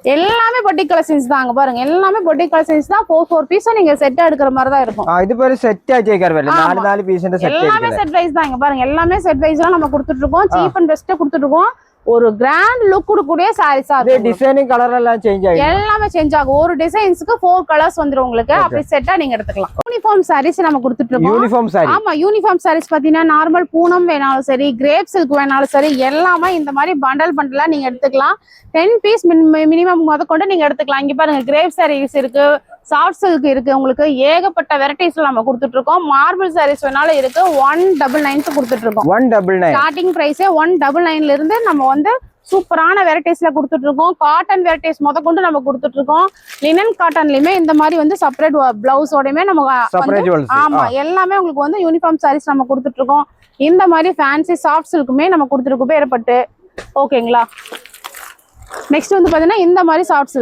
எல்லாமே பொட்டிக் கலெக்ஷன்ஸ் தான் பாருங்க எல்லாமே பொட்டிக் கலெக்ஷன்ஸ் தான் 4 பீஸ் நீங்க செட்டா எடுக்கிற மாதிரி தான் இருக்கும் இது பேரு செட் ஆச்சேக்கறவல்ல 4 பீஸ் செட் எல்லாமே செட் வைஸ் தான் பாருங்க எல்லாமே செட் வைஸ்லாம் நம்ம கொடுத்துட்டு இருக்கோம் சீப் அண்ட் பெஸ்ட் கொடுத்துட்டு இருக்கோம் ஒரு கிராண்ட் லுக் கொடுக்கக்கூடிய சாரீஸா இருக்கு டிசைனிங் கலர் எல்லாம் சேஞ்ச் ஆகும் எல்லாமே சேஞ்ச் ஆகும் ஒரு டிசைன்ஸ்க்கு 4 கலர்ஸ் வந்துரும் உங்களுக்கு அப்படி செட்டா நீங்க எடுத்துக்கலாம் யூனிஃபார்ம் சாரீஸ் நம்ம கொடுத்துட்டு இருக்கோம் யூனிஃபார்ம் சாரி ஆமா யூனிஃபார்ம் சாரீஸ் பாத்தீங்கன்னா நார்மல் பூனம் வேணாலும் சரி கிரேப் சில்க் வேணாலும் சரி எல்லாமே இந்த மாதிரி பண்டலா நீங்க எடுத்துக்கலாம் 10 பீஸ் மினிமம் முதற்கொண்டு நீங்க எடுத்துக்கலாம் இங்க பாருங்க கிரேப் சாரீஸ் இருக்கு சாஃப்ட் சில்க் இருக்கு உங்களுக்கு ஏகப்பட்ட வெரைட்டிஸ்ல நம்ம கொடுத்துட்டு இருக்கோம் மார்பிள் சாரீஸ் வேணாலும் இருக்கு 199 கொடுத்துட்டு இருக்கோம் 199 ஸ்டார்டிங் பிரைஸே 199 இருந்து நம்ம வந்து சூப்பரான வெரைட்டிஸ்ல கொடுத்துட்டு இருக்கோம் காட்டன் வெரைட்டிஸ் முதற்கொண்டு நம்ம கொடுத்துட்டு இருக்கோம் லினன் காட்டன்லயுமே இந்த மாதிரி வந்து செப்பரேட் பிளவுஸோடயுமே நம்ம ஆமா எல்லாமே உங்களுக்கு வந்து யூனிஃபார்ம் சாரீஸ் நம்ம கொடுத்துட்டு இருக்கோம் இந்த மாதிரி ஃபேன்சி சாஃப்ட் சில்க்குமே நம்ம கொடுத்துருக்கோம் பேரப்பட்டு ஓகேங்களா நெக்ஸ்ட் வந்து பாத்தீங்கன்னா இந்த மாதிரி சாஃப்ட்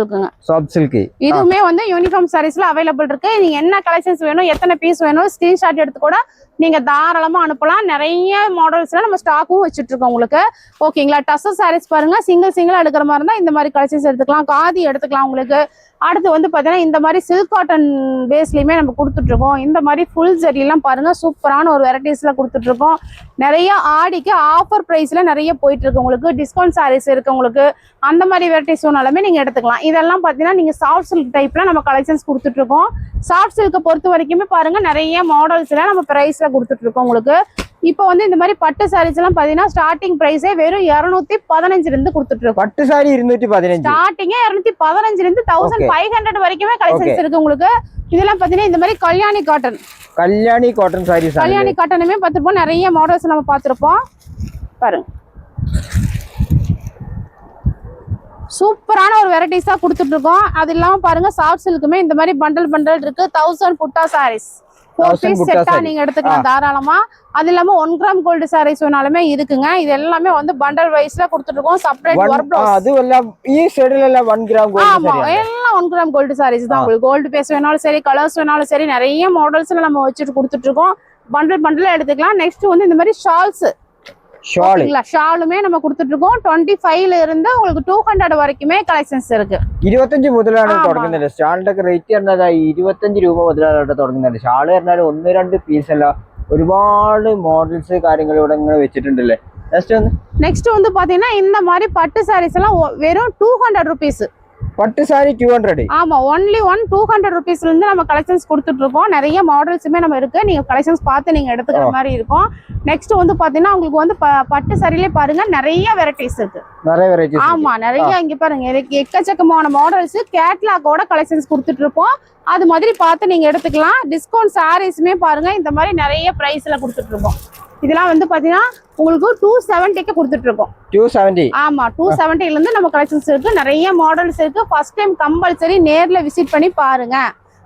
சில்க் இதுவுமே வந்து யூனிஃபார்ம் சாரீஸ்ல அவைலபிள் இருக்கு நீங்க என்ன கலெக்ஷன்ஸ் வேணும் எத்தனை பீஸ் வேணும் ஸ்கிரீன்ஷாட் எடுத்து கூட நீங்க தாராளமா அனுப்பலாம் நிறைய மாடல்ஸ்ல நம்ம ஸ்டாக்கும் வச்சுட்டு இருக்கோம் உங்களுக்கு ஓகேங்களா டசர் சாரீஸ் பாருங்க சிங்கிள் எடுக்கிற மாதிரி இருந்தா இந்த மாதிரி கலெக்ஷன்ஸ் எடுத்துக்கலாம் காதி எடுத்துக்கலாம் உங்களுக்கு அடுத்து வந்து பாத்தீங்கன்னா இந்த மாதிரி சில்க் காட்டன் பேஸ்லயுமே நம்ம கொடுத்துட்டு இருக்கோம் இந்த மாதிரி ஃபுல் ஜரி எல்லாம் பாருங்க சூப்பரான ஒரு வெரைட்டிஸ்ல கொடுத்துட்டு இருக்கோம் நிறைய ஆடிக்கு ஆஃபர் பிரைஸ்ல நிறைய போயிட்டு இருக்கு உங்களுக்கு டிஸ்கவுண்ட் சாரீஸ் இருக்கு உங்களுக்கு அந்த மாதிரி வெரைட்டிஸ் வேணாலுமே நீங்க எடுத்துக்கலாம் இதெல்லாம் பாத்தீங்கன்னா நீங்க சாஃப்ட் சில்க் டைப்ல நம்ம கலெக்ஷன்ஸ் கொடுத்துட்டு இருக்கோம் சாஃப்ட் சில்கை பொறுத்த வரைக்குமே பாருங்க நிறைய மாடல்ஸ்ல நம்ம பிரைஸ்ல கொடுத்துட்டு இருக்கோம் உங்களுக்கு இப்போ வந்து இந்த மாதிரி பட்டு சாரீஸ் எல்லாம் பாத்தீங்கன்னா ஸ்டார்டிங் பிரைஸே வெறும் 215 இருந்து கொடுத்துட்டு இருக்கோம் பட்டு சாரி 215 ஸ்டார்டிங்கே 215 இருந்து 1500 வரைக்குமே கலெக்ஷன்ஸ் இருக்கு உங்களுக்கு இதெல்லாம் பாத்தீங்கன்னா இந்த மாதிரி கல்யாணி காட்டன் சாரீஸ் கல்யாணி காட்டனுமே பார்த்திருப்போம் நிறைய மாடல்ஸ் நம்ம பார்த்திருப்போம் பாருங்க சூப்பரான ஒரு வெரைட்டிஸா கொடுத்துட்டு இருக்கோம் அது இல்லாம பாருங்க சாஃப்ட் சில்க்குமே இந்த மாதிரி பண்டல் இருக்கு 1000 புட்டா சாரீஸ் 4 பீஸ் செட்டா நீங்க எடுத்துக்கலாம் தாராளமா அது இல்லாம 1 கிராம் கோல்டு சாரீஸ் வேணாலுமே இருக்குங்க இது எல்லாமே வந்து பண்டல் வைஸ்ல கொடுத்துட்டு இருக்கோம் செப்பரேட் வர்க் ப்ளவுஸ் அது எல்லாம் ஈ ஷேட்ல எல்லாம் 1 கிராம் கோல்டு ஆமா எல்லாம் 1 கிராம் கோல்டு சாரீஸ் தான் உங்களுக்கு கோல்டு பேஸ் வேணாலும் சரி கலர்ஸ் வேணாலும் சரி நிறைய மாடல்ஸ்ல நம்ம வச்சுட்டு கொடுத்துட்டு இருக்கோம் பண்டல் எடுத்துக்கலாம் நெக்ஸ்ட் வந்து இந்த மாதிரி ஷாலுமே நம்ம கொடுத்துட்டு இருக்கோம் 25 ல இருந்து உங்களுக்கு 200 வரைக்குமே கலெக்ஷன்ஸ் இருக்கு 25 മുതലാണ് തുടങ്ങുന്നത് ഷാളിന്റെ റേറ്റ് പറഞ്ഞാൽ 25 രൂപ മുതലാണ് തുടങ്ങുന്നത് ഷാള് പറഞ്ഞാൽ 1-2 പീസ് അല്ല ഒരുപാട് മോഡൽസ് കാര്യങ്ങൾ ഇവിടെ ഇങ്ങനെ വെച്ചിട്ടുണ്ടല്ലേ நெக்ஸ்ட் வந்து பாத்தீங்கன்னா இந்த மாதிரி பட்டு சாரீஸ் எல்லாம் வெறும் 200 ரூபீஸ் பட்டு சாரி 200 ஆமா ஒன்லி 200 ரூபீஸ்ல இருந்து நம்ம கலெக்ஷன்ஸ் கொடுத்துட்டு இருக்கோம் நிறைய மாடல்ஸுமே நம்ம இருக்கு நீங்க கலெக்ஷன்ஸ் பார்த்து நீங்க எடுத்துக்கிற மாதிரி இருக்கும் நெக்ஸ்ட் வந்து பாத்தீங்கன்னா உங்களுக்கு வந்து பட்டு சாரிலே பாருங்க நிறைய வெரைட்டிஸ் இருக்கு ஆமா நிறைய இங்க பாருங்க எக்கச்சக்கமான மாடல்ஸ் கேட்லாகோட கலெக்ஷன்ஸ் கொடுத்துட்டு இருப்போம் அது மாதிரி பார்த்து நீங்க எடுத்துக்கலாம் டிஸ்கவுண்ட் சாரீஸுமே பாருங்க இந்த மாதிரி நிறைய பிரைஸ்ல கொடுத்துட்டு இருக்கோம் இதெல்லாம் வந்து பாத்தீங்கன்னா உங்களுக்கு 270க்கு கொடுத்துட்டு இருக்கோம் 270 ஆமா 270 ல இருந்து நம்ம கலெக்ஷன்ஸ் இருக்கு நிறைய மாடல்ஸ் இருக்கு ஃபர்ஸ்ட் டைம் கம்பல்சரி நேர்ல விசிட் பண்ணி பாருங்க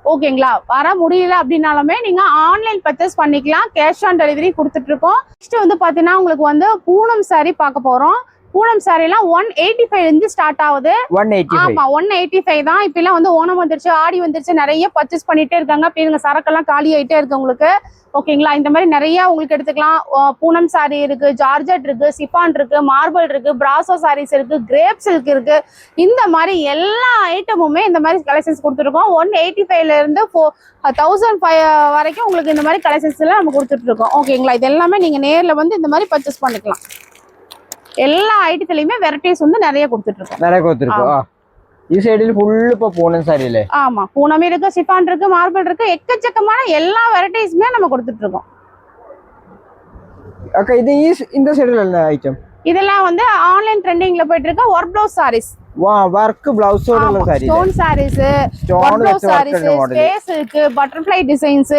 ஓகேங்களா வர முடியல அப்படின்னாலுமே நீங்க ஆன்லைன் பர்ச்சேஸ் பண்ணிக்கலாம் கேஷ் ஆன் டெலிவரி கொடுத்துட்டு இருக்கோம் நெக்ஸ்ட் வந்து பாத்தீங்கன்னா உங்களுக்கு வந்து பூனம் சாரி பார்க்க போறோம் பூனம் சாரி எல்லாம் 185 இருந்து ஸ்டார்ட் ஆகுது 185 ஆமா 185 தான் இப்ப எல்லாம் வந்து ஓணம் வந்துருச்சு ஆடி வந்துருச்சு நிறைய பர்ச்சேஸ் பண்ணிட்டே இருக்காங்க இப்ப சரக்கெல்லாம் காலி ஆயிட்டே இருக்கு உங்களுக்கு ஓகேங்களா இந்த மாதிரி நிறைய உங்களுக்கு எடுத்துக்கலாம் பூனம் சாரி இருக்கு ஜார்ஜெட் இருக்கு சிஃபான் இருக்கு மார்பிள் இருக்கு பிராசோ சாரீஸ் இருக்கு கிரேப் சில்க் இருக்கு இந்த மாதிரி எல்லா ஐட்டமுமே இந்த மாதிரி கலெக்ஷன்ஸ் கொடுத்துருக்கோம் 185 ல இருந்து 1005 வரைக்கும் உங்களுக்கு இந்த மாதிரி கலெக்ஷன்ஸ் எல்லாம் நம்ம கொடுத்துட்டு இருக்கோம் ஓகேங்களா இது எல்லாமே நீங்க நேர்ல வந்து இந்த மாதிரி பர்ச்சேஸ் பண்ணிக்கலாம் எல்லா ஐட்டத்துலயுமே வெரைட்டிஸ் வந்து நிறைய கொடுத்துட்டு ഈ സൈഡിൽ ഫുൾ ഇപ്പൊ പൂനം സാരി അല്ലേ ஆமா பூனம் இருக்கு சிஃபான் இருக்கு மார்பிள் இருக்கு எக்கச்சக்கமான எல்லா வெரைட்டிஸ்மே நம்ம கொடுத்துட்டு இருக்கோம் அக்கா இது இந்த சைடுல என்ன ஐட்டம்? இதெல்லாம் வந்து ஆன்லைன் ட்ரெண்டிங்ல போயிட்டு இருக்க ஒர்க் ப்ளவுஸ் சாரீஸ். வா வர்க் பிளவுஸோட உள்ள sari. Stone sarees, stone blouse sarees, space இருக்கு, பட்டர்ஃப்ளை டிசைன்ஸ்,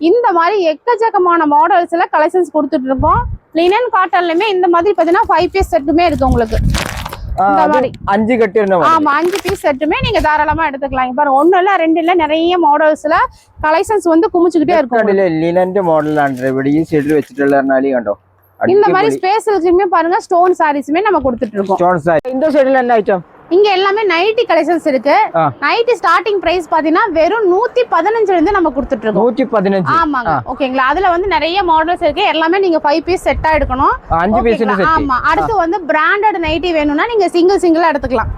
இந்த மாதிரி எக்கச்சக்கமான மாடல்ஸ்ல கலெக்ஷன்ஸ் கொடுத்துட்டு இருக்கோம். லினன் காட்டன்லயுமே இந்த மாதிரி பாத்தீங்கன்னா 5 பீஸ் செட்டுமே இருக்கு உங்களுக்கு. இந்த மாதிரி 5 கட்டு என்ன? ஆமா 5 பீஸ் செட்டுமே நீங்க தாராளமா எடுத்துக்கலாம். பாருங்க, ஒண்ணு இல்ல ரெண்டு இல்ல, நிறைய மாடல்ஸ்ல கலெக்ஷன்ஸ் வந்து குமிச்சுக்கிட்டே இருக்கும். லினன் மாடல் ஆண்ட்ரே இப்படி சைடுல வெச்சிட்டலனாலி கண்டோ. இந்த மாதிரி ஸ்பேஸ்லயுமே பாருங்க ஸ்டோன் சாரீஸ்மே நம்ம கொடுத்துட்டு இருக்கோம். Stone sorry. இந்த சைடுல என்ன ஐட்டம்? இங்க எல்லாமே நைட்டி கலெக்ஷன்ஸ் இருக்கு. நைட்டி ஸ்டார்டிங் பிரைஸ் பாத்தீங்கன்னா வெறும் 115 இருந்து நம்ம கொடுத்துட்டு இருக்கோம். 115. ஆமாங்க. ஓகேங்களா, அதுல வந்து நிறைய மாடல்ஸ் இருக்கு. எல்லாமே நீங்க 5 பீஸ் செட்டா எடுக்கணும். 5 பீஸ் செட். ஆமா. அடுத்து வந்து பிராண்டட் நைட்டி வேணும்னா நீங்க சிங்கிள் எடுத்துக்கலாம்.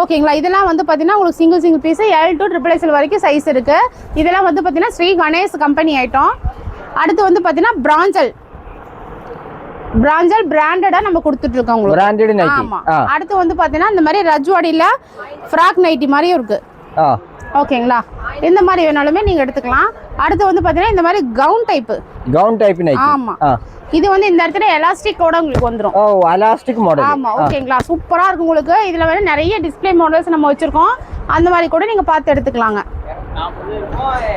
ஓகேங்களா, இதெல்லாம் வந்து பாத்தீங்கன்னா உங்களுக்கு single piece L to XXL வரைக்கும் சைஸ் இருக்கு. இதெல்லாம் வந்து பாத்தீங்கன்னா ஸ்ரீ கணேஷ் கம்பெனி ஐட்டம். அடுத்து வந்து பாத்தீங்கன்னா பிராஞ்சல் பிராண்டடா நம்ம கொடுத்துட்டு இருக்கோம் உங்களுக்கு. Branded nighty. ஆமா. அடுத்து வந்து பாத்தீங்கன்னா இந்த மாதிரி ரஜ்வாடில ஃப்ராக் நைட்டி மாதிரியும் இருக்கு. ஓகேங்களா, இந்த மாதிரி வேணாலுமே நீங்க எடுத்துக்கலாம். அடுத்து வந்து பாத்தீங்கன்னா இந்த மாதிரி கவுன் டைப் நைட்டி. ஆமா. இது வந்து இந்த இடத்துல எலாஸ்டிக்கோட உங்களுக்கு வந்துரும். ஓ, எலாஸ்டிக் மாடல். ஆமா. ஓகேங்களா, சூப்பரா இருக்கு உங்களுக்கு. இதுல வந்து நிறைய டிஸ்ப்ளே மாடல்ஸ் நம்ம வச்சிருக்கோம். அந்த மாதிரி கூட நீங்க பார்த்து எடுத்துக்கலாங்க.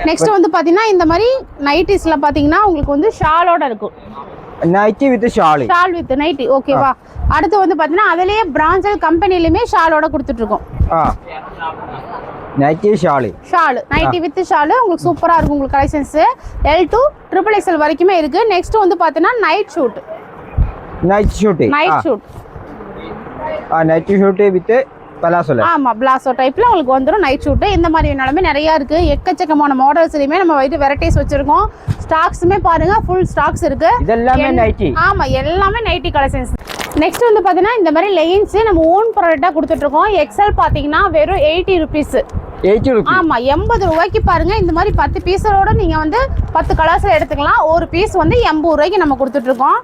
நெக்ஸ்ட் வந்து பாத்தீங்கன்னா இந்த மாதிரி நைட்டிஸ்ல பாத்தீங்கன்னா உங்களுக்கு வந்து ஷாலோட இருக்கும். Nighty with shawl with nighty. ஓகேவா. அடுத்து வந்து பாத்தீங்கன்னா அதுலயே பிராஞ்சல் கம்பெனிலயுமே ஷாலோட கொடுத்துட்டு இருக்கோம். நைட்டி நைட்டி வித் ஷால் உங்களுக்கு சூப்பரா இருக்கும். உங்களுக்கு கலெக்ஷன்ஸ் L to XXL வரைக்குமே இருக்கு. நெக்ஸ்ட் வந்து பாத்தீங்கன்னா நைட் ஷூட் வித் பலாசோல. ஆமா, பிளாசோ டைப்ல உங்களுக்கு வந்துரும் நைட் ஷூட். இந்த மாதிரி வேணாலுமே நிறைய இருக்கு. எக்கச்சக்கமான மாடல்ஸ்லயுமே நம்ம வந்து வெரைட்டிஸ் வச்சிருக்கோம். ஸ்டாக்ஸ்மே பாருங்க, ஃபுல் ஸ்டாக்ஸ் இருக்கு. இதெல்லாம் நைட்டி. ஆமா, எல்லாமே நைட்டி கலெக்ஷன்ஸ். நெக்ஸ்ட் வந்து பாத்தீங்கன்னா இந்த மாதிரி லெகின்ஸ் நம்ம ஓன் ப்ராடக்ட்டா கொடுத்துட்டு இருக்கோம். எக்ஸல் பாத்தீங்கன்னா வெறும் 80 ருபீஸ். ஆமா, 80 ரூபாய்க்கு பாருங்க. இந்த மாதிரி 10 பீஸோட நீங்க வந்து 10 கலர்ஸ்ல எடுத்துக்கலாம். ஒரு பீஸ் வந்து 80 ரூபாய்க்கு நம்ம கொடுத்துட்டு இருக்கோம்.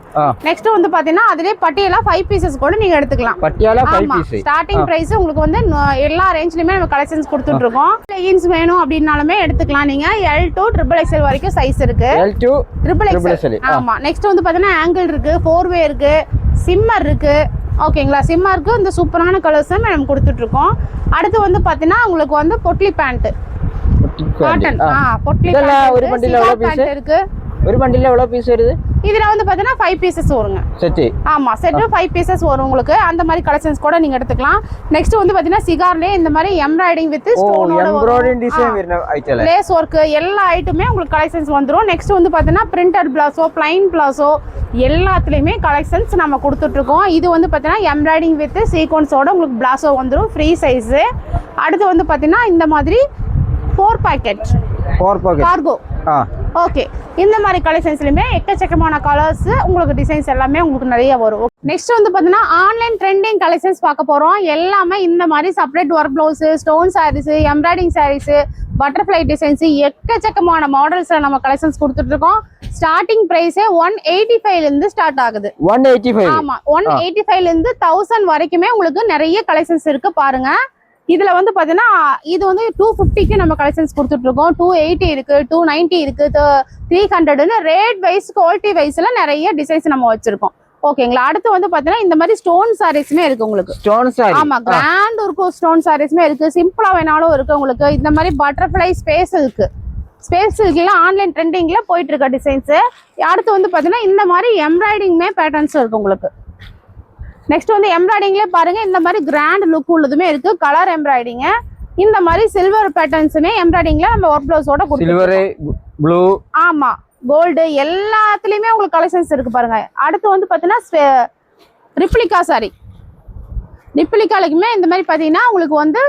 நெக்ஸ்ட் வந்து பாத்தீங்கன்னா அதுலயே பட்டியலா 5 பீசஸ் கூட நீங்க எடுத்துக்கலாம். பட்டியலா 5 பீஸ். ஸ்டார்டிங் பிரைஸ் உங்களுக்கு வந்து எல்லா ரேஞ்ச்லயுமே நம்ம கலெக்ஷன்ஸ் கொடுத்துட்டு இருக்கோம். லெகின்ஸ் வேணும் அப்படினாலுமே எடுத்துக்கலாம். நீங்க L to XXL வரைக்கும் சைஸ் இருக்கு. L to XXL. ஆமா. நெக்ஸ்ட் வந்து பாத்தீங்கன்னா ஆங்கிள் இருக்கு, 4-வே இருக்கு, சிம்மர் இருக்கு. ஓகேங்களா, சிம்மாருக்கு இந்த சூப்பரான கலர்ஸ் நம்ம கொடுத்துட்டு இருக்கோம். அடுத்து வந்து பாத்தீங்கன்னா உங்களுக்கு வந்து potli pant cotton. Potli pant ஒரு பண்டில் எவ்வளவு பீஸ் இருக்கு? ஒரு பண்டில் எவ்வளவு பீஸ் வருது? இதுல வந்து பாத்தீங்கன்னா 5 பீசஸ் வருங்க. செட். ஆமா, செட் 5 பீசஸ் வரும் உங்களுக்கு. அந்த மாதிரி கலெக்ஷன்ஸ் கூட நீங்க எடுத்துக்கலாம். நெக்ஸ்ட் வந்து பாத்தீங்கன்னா சிகார்லயே இந்த மாதிரி எம்ப்ராய்டிங் வித் ஸ்டோனோட எம்ப்ராய்டிங் டிசைன் வரன ஐட்டல லேஸ் வர்க் எல்லா ஐட்டமே உங்களுக்கு கலெக்ஷன்ஸ் வந்துரும். நெக்ஸ்ட் வந்து பாத்தீங்கன்னா பிரிண்டட் பிளாசோ, ப்ளைன் பிளாசோ எல்லாத்துலயுமே கலெக்ஷன்ஸ் நம்ம கொடுத்துட்டு இருக்கோம். இது வந்து பாத்தீங்கன்னா எம்ப்ராய்டிங் வித் சீக்வென்ஸோட உங்களுக்கு பிளாசோ வந்துரும், ஃப்ரீ சைஸ். அடுத்து வந்து பாத்தீங்கன்னா இந்த மாதிரி 4 பாக்கெட் கார்கோ. ஓகே, இந்த மாதிரி கலெக்ஷன்ஸ்லயுமே எக்கச்சக்கமான கலர்ஸ் உங்களுக்கு டிசைன்ஸ் எல்லாமே உங்களுக்கு நிறைய வரும். நெக்ஸ்ட் வந்து பாத்தீங்கன்னா ஆன்லைன் ட்ரெண்டிங் கலெக்ஷன்ஸ் பார்க்க போறோம். எல்லாமே இந்த மாதிரி separate work blouse, stone sarees, embroidering sarees, butterfly designs எக்கச்சக்கமான மாடல்ஸ்ல நம்ம கலெக்ஷன்ஸ் கொடுத்துட்டு இருக்கோம். ஸ்டார்டிங் பிரைஸே 185 இருந்து ஸ்டார்ட் ஆகுது. 185. ஆமா, 185 இருந்து 1000 வரைக்குமே உங்களுக்கு நிறைய கலெக்ஷன்ஸ் இருக்கு பாருங்க. இதுல வந்து பாத்தீங்கன்னா இது வந்து 250க்கு நம்ம கலெக்ஷன்ஸ் கொடுத்துட்டு இருக்கோம். 280 இருக்கு, 290 இருக்கு, 300ன்னு ரேட் வைஸ் குவாலிட்டி வைஸ்ல நிறைய டிசைன்ஸ் நம்ம வச்சிருக்கோம். ஓகேங்களா. அடுத்து வந்து பாத்தீங்கன்னா இந்த மாதிரி ஸ்டோன் சாரீஸ்மே இருக்கு உங்களுக்கு. Stone sorry. ஆமா, கிராண்ட் இருக்கும். ஸ்டோன் சாரீஸ்மே இருக்கு, சிம்பிளா வேணாலும் இருக்கு உங்களுக்கு. இந்த மாதிரி பட்டர்ஃப்ளை ஸ்பேஸ் இருக்கு. ஸ்பேஸ் இருக்குலாம் ஆன்லைன் ட்ரெண்டிங்ல போயிட்டு இருக்க டிசைன்ஸ். அடுத்து வந்து பாத்தீங்கன்னா இந்த மாதிரி எம்ப்ராய்டிங்மே பேட்டர்ன்ஸ் இருக்கு உங்களுக்கு. நெக்ஸ்ட் வந்து எம்ப்ராய்டிங்ல பாருங்க, இந்த மாதிரி கிராண்ட் லுக் உள்ளதுமே இருக்கு. கலர் எம்ப்ராய்டிங், இந்த மாதிரி சில்வர் பேட்டர்ன்ஸ்மே எம்ப்ராய்டிங்ல நம்ம ஒர்க் பிளவுஸோட கொடுத்துருக்கோம். சில்வர், ப்ளூ, ஆமா, கோல்டு எல்லாத்துலயுமே உங்களுக்கு கலெக்ஷன்ஸ் இருக்கு பாருங்க. அடுத்து வந்து பாத்தீங்கன்னா ரிப்ளிகா சாரி. ரிப்ளிகாலுக்குமே இந்த மாதிரி பாத்தீங்கன்னா உங்களுக்கு வந்து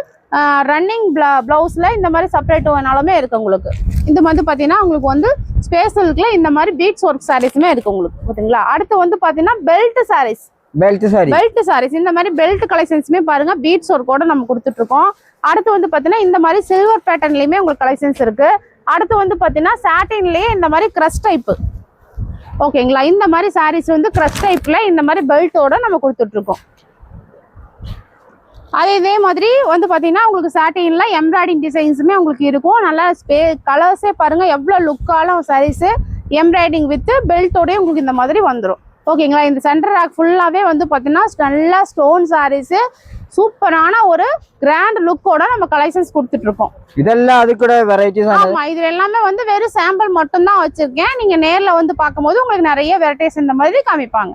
ரன்னிங் பிளவுஸ்ல இந்த மாதிரி செப்பரேட் வேணாலுமே இருக்கு உங்களுக்கு. இந்த மாதிரி பாத்தீங்கன்னா உங்களுக்கு வந்து ஸ்பேஷலுக்குல இந்த மாதிரி பீட்ஸ் ஒர்க் சாரீஸ்மே இருக்கு உங்களுக்கு. ஓகேங்களா. அடுத்து வந்து பாத்தீங்கன்னா பெல்ட் சாரீஸ். பெல்ட் சாரீஸ் இந்த மாதிரி பெல்ட் கலெக்ஷன்ஸ்மே பாருங்க, பீட்ஸ் ஒர்க்கோட நம்ம கொடுத்துட்டு இருக்கோம். அடுத்து வந்து பாத்தீங்கன்னா இந்த மாதிரி சில்வர் பேட்டர்ன்லயுமே உங்களுக்கு கலெக்ஷன்ஸ் இருக்கு. அடுத்து வந்து பாத்தீங்கன்னா சாட்டின்லயே இந்த மாதிரி கிரஷ் டைப். ஓகேங்களா. இந்த மாதிரி சாரீஸ் வந்து கிரஷ் டைப்ல இந்த மாதிரி பெல்ட்டோட நம்ம கொடுத்துட்டு இருக்கோம். அதே மாதிரி வந்து பாத்தீங்கன்னா உங்களுக்கு சாட்டின்ல எம்ப்ராய்டிங் டிசைன்ஸுமே உங்களுக்கு இருக்கும். நல்லா கலர்ஸே பாருங்க எவ்வளவு லுக்கான சாரீஸ். எம்ப்ராய்டிங் வித் பெல்ட்டோடய உங்களுக்கு இந்த மாதிரி வந்துடும். ஓகேங்களா. இந்த சென்டர் ரேக் ஃபுல்லாவே வந்து பாத்தீங்கன்னா நல்லா ஸ்டோன் சாரீஸ், சூப்பரான ஒரு கிராண்ட் லுக்கோட நம்ம கலெக்ஷன்ஸ் கொடுத்துட்டு இருக்கோம். இதெல்லாம் அது கூட வெரைட்டிஸ். ஆமா, இது எல்லாமே வந்து வெறும் சாம்பிள் மட்டும் தான் வச்சிருக்கேன். நீங்க நேர்ல வந்து பாக்கும்போது உங்களுக்கு நிறைய வெரைட்டிஸ் இந்த மாதிரி காமிப்பாங்க.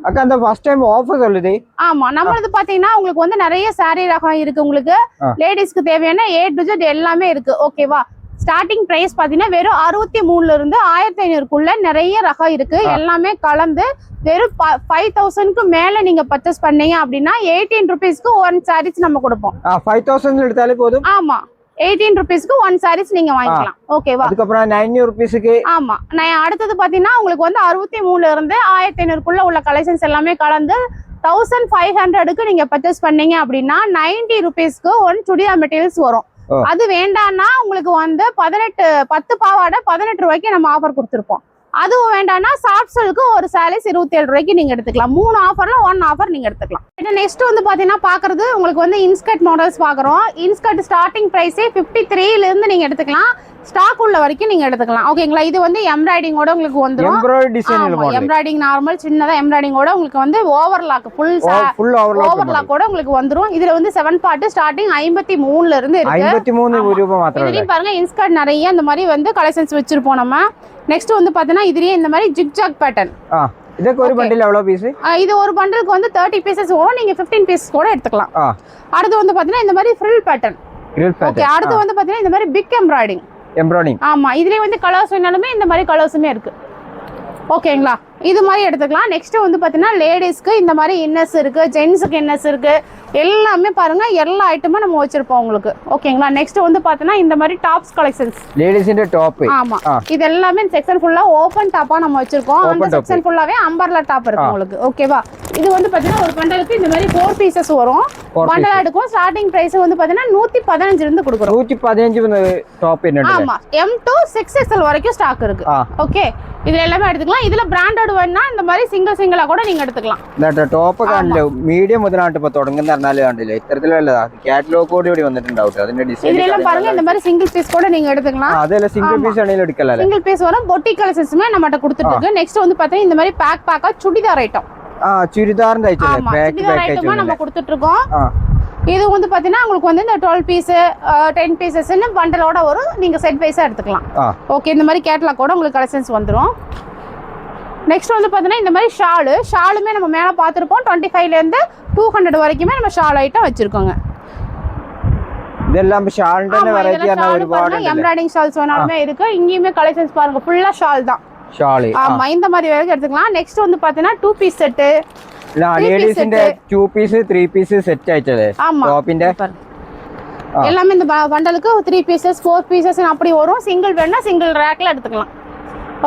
அக்கா அந்த ஃபர்ஸ்ட் டைம் ஆஃபர் சொல்லுது. ஆமா, நம்மளது பாத்தீங்கன்னா உங்களுக்கு வந்து நிறைய saree ரகம் இருக்கு. உங்களுக்கு லேடிஸ்க்கு தேவையான A to Z எல்லாமே இருக்கு. ஓகேவா. ஸ்டார்டிங் பிரைஸ் பாத்தீங்கன்னா வெறும் 63 இருந்து 1500க்குள்ள நிறைய ரகம் இருக்கு. எல்லாமே கலந்து வெறும் 5000க்கு மேல நீங்க பர்ச்சேஸ் பண்ணீங்க அப்படின்னா 18 rupeesக்கு 1 sarees நம்ம கொடுப்போம். 5000 எடுத்தாலே போதும். ஆமா, 18 rupeesக்கு 1 sarees நீங்க வாங்கிக்கலாம். ஓகேவா. அதுக்கப்புறம் 900 rupeesக்கு. ஆமா, நான் அடுத்தது பாத்தீங்கன்னா உங்களுக்கு வந்து 63 இருந்து 1500க்குள்ள உள்ள கலெக்ஷன்ஸ் எல்லாமே கலந்து 1500க்கு நீங்க பர்ச்சேஸ் பண்ணீங்க அப்படின்னா 90 rupeesக்கு 1 சுடிதார் மெட்டீரியல்ஸ் வரும். அது வேண்டாம்னா உங்களுக்கு வந்து 10 பாவாடை 18 ரூபாய்க்கு நம்ம ஆஃபர் கொடுத்துருப்போம். அதுவும் வேண்டாம்னா சாஃப்ட் சில்க்கு ஒரு சாரீஸ் 27 ரூபாய்க்கு நீங்க எடுத்துக்கலாம். 3 ஆஃபர்ல 1 ஆஃபர் நீங்க எடுத்துக்கலாம். நெக்ஸ்ட் வந்து பாத்தீங்கன்னா பாக்குறது உங்களுக்கு வந்து இன்ஸ்கர்ட் மாடல்ஸ் பாக்குறோம். இன்ஸ்கர்ட் ஸ்டார்டிங் பிரைஸே 53ல இருந்து நீங்க எடுத்துக்கலாம். ஸ்டாக் உள்ள வரைக்கும் நீங்க எடுத்துக்கலாம். ஓகேங்களா. இது வந்து எம்ப்ராய்டிங்கோட உங்களுக்கு வந்துரும். எம்ப்ராய்டிங் நார்மல் சின்னதா எம்ப்ராய்டிங்கோட உங்களுக்கு வந்து ஓவர்லாக் ஃபுல் ஓவர்லாக்கோட உங்களுக்கு வந்துரும். இதுல வந்து 7 பார்ட் ஸ்டார்டிங் 53ல இருந்து இருக்கு. 53 ரூபாய் மாத்திரம். இதுலயும் பாருங்க இன்ஸ்கர்ட் நிறைய இந்த மாதிரி வந்து கலெக்ஷன்ஸ் வச்சிருப்போம் நம்ம. நெக்ஸ்ட் வந்து பாத்தீங்கன்னா இதுலயே இந்த மாதிரி ஜிக்ஜாக் பேட்டர்ன். இதுக்கு ஒரு பண்டில் எவ்வளவு பீஸ்? இது ஒரு பண்டிலுக்கு வந்து 30 பீசஸ் வரும். நீங்க 15 பீசஸ் கூட எடுத்துக்கலாம். அடுத்து வந்து பாத்தீங்கன்னா இந்த மாதிரி ஃப்ரில் பேட்டர்ன். ஓகே. அடுத்து வந்து பாத்தீங்கன்னா இந்த மாதிரி பிக் எம்ப்ராய்டிங். ஆமா, இதுலயே வந்து கலர்ஸ் வேணாலுமே இந்த மாதிரி கலர்ஸுமே இருக்கு. ஓகேங்களா. இது மாதிரி எடுத்துக்கலாம். நெக்ஸ்ட் வந்து பாத்தீங்கன்னா லேடிஸ்க்கு இந்த மாதிரி இன்னர்ஸ் இருக்கு, ஜென்ஸுக்கு இன்னர்ஸ் இருக்கு. எல்லாமே பாருங்க எல்லா ஐட்டமும் நம்ம வச்சிருப்போம் உங்களுக்கு. ஓகேங்களா. நெக்ஸ்ட் வந்து பாத்தீங்கன்னா இந்த மாதிரி டாப்ஸ் கலெக்ஷன்ஸ். லேடிஸ் இந்த டாப். ஆமா, இது எல்லாமே செக்ஷன் ஃபுல்லா ஓபன் டாப்பா நம்ம வச்சிருக்கோம். அந்த செக்ஷன் ஃபுல்லாவே அம்பர்லா டாப் இருக்கு உங்களுக்கு. ஓகேவா. இது வந்து பாத்தீங்கன்னா ஒரு பண்டலுக்கு இந்த மாதிரி 4 பீசஸ் வரும். பண்டலா எடுக்கும். ஸ்டார்டிங் பிரைஸ் வந்து பாத்தீங்கன்னா 115 இருந்து கொடுக்குறோம். 115 டாப் என்ன? ஆமா, M to 6XL வரைக்கும் ஸ்டாக் இருக்கு. ஓகே. இதுல எல்லாமே எடுத்துக்கலாம். இதுல பிராண்டட் வேணா இந்த மாதிரி சிங்கிளா கூட நீங்க எடுத்துக்கலாம். இந்த டாப் കാണില്ല മീഡിയം മുതലാണ് ഇപ്പോ തുടങ്ങുന്നറിഞ്ഞാൽ കാണില്ല ഇത്തരത്തിലുള്ള കാറ്റലോഗ് കൂടി ഇവിടെ വന്നിട്ടുണ്ടാവും. അതിന്റെ ഡിസൈൻ இதெல்லாம் பாருங்க இந்த மாதிரி சிங்கிள் பீஸ் கூட நீங்க எடுத்துக்கலாம். அதெல்லாம் சிங்கிள் பீஸ் ஆണെങ്കിലും எடுக்கலாம். சிங்கிள் பீஸ் வரும். பொட்டிக் கலெக்ஷன்ஸ்மே நம்மட்ட கொடுத்துட்டு இருக்கு. நெக்ஸ்ட் வந்து பாத்தீங்கன்னா இந்த மாதிரி பேக்கா churidar item. Churidar item pack item நம்ம கொடுத்துட்டு இருக்கோம். இது வந்து பாத்தீங்கன்னா உங்களுக்கு வந்து இந்த 12 பீஸ் 10 பீசஸ்ன்னு பண்டலோட வரும். நீங்க செட் வைஸா எடுத்துக்கலாம். ஓகே. இந்த மாதிரி கேட்டலாக் கூட உங்களுக்கு கலெக்ஷன்ஸ் வந்துரும். நெக்ஸ்ட் வந்து பாத்தீங்கன்னா இந்த மாதிரி ஷாலுமே நம்ம மேல பாத்துருப்போம். 25ல இருந்து 200 வரைக்குமே நம்ம ஷால் ஐட்டம் வச்சிருக்கோங்க. இதெல்லாம் ஷால்ன்ற வெரைட்டியான ഒരുപാട് எம்ப்ராய்டிங் ஷால்ஸ் வேணாலுமே இருக்கு. இங்கேயுமே கலெக்ஷன்ஸ் பாருங்க ஃபுல்லா ஷால் தான். ஆமா, இந்த மாதிரி வரைக்கும் எடுத்துக்கலாம். நெக்ஸ்ட் வந்து பாத்தீங்கன்னா 2 பீஸ் செட். லேடிஸ்ന്റെ 2 பீஸ் 3 பீஸ் செட் ஆயிட்டது. டாப்பிന്റെ எல்லாமே இந்த பண்டலுக்கு 3 பீசஸ் 4 பீசஸ் அப்படி வரும். சிங்கிள் வேணா சிங்கிள் ரேக்ல எடுத்துக்கலாம்.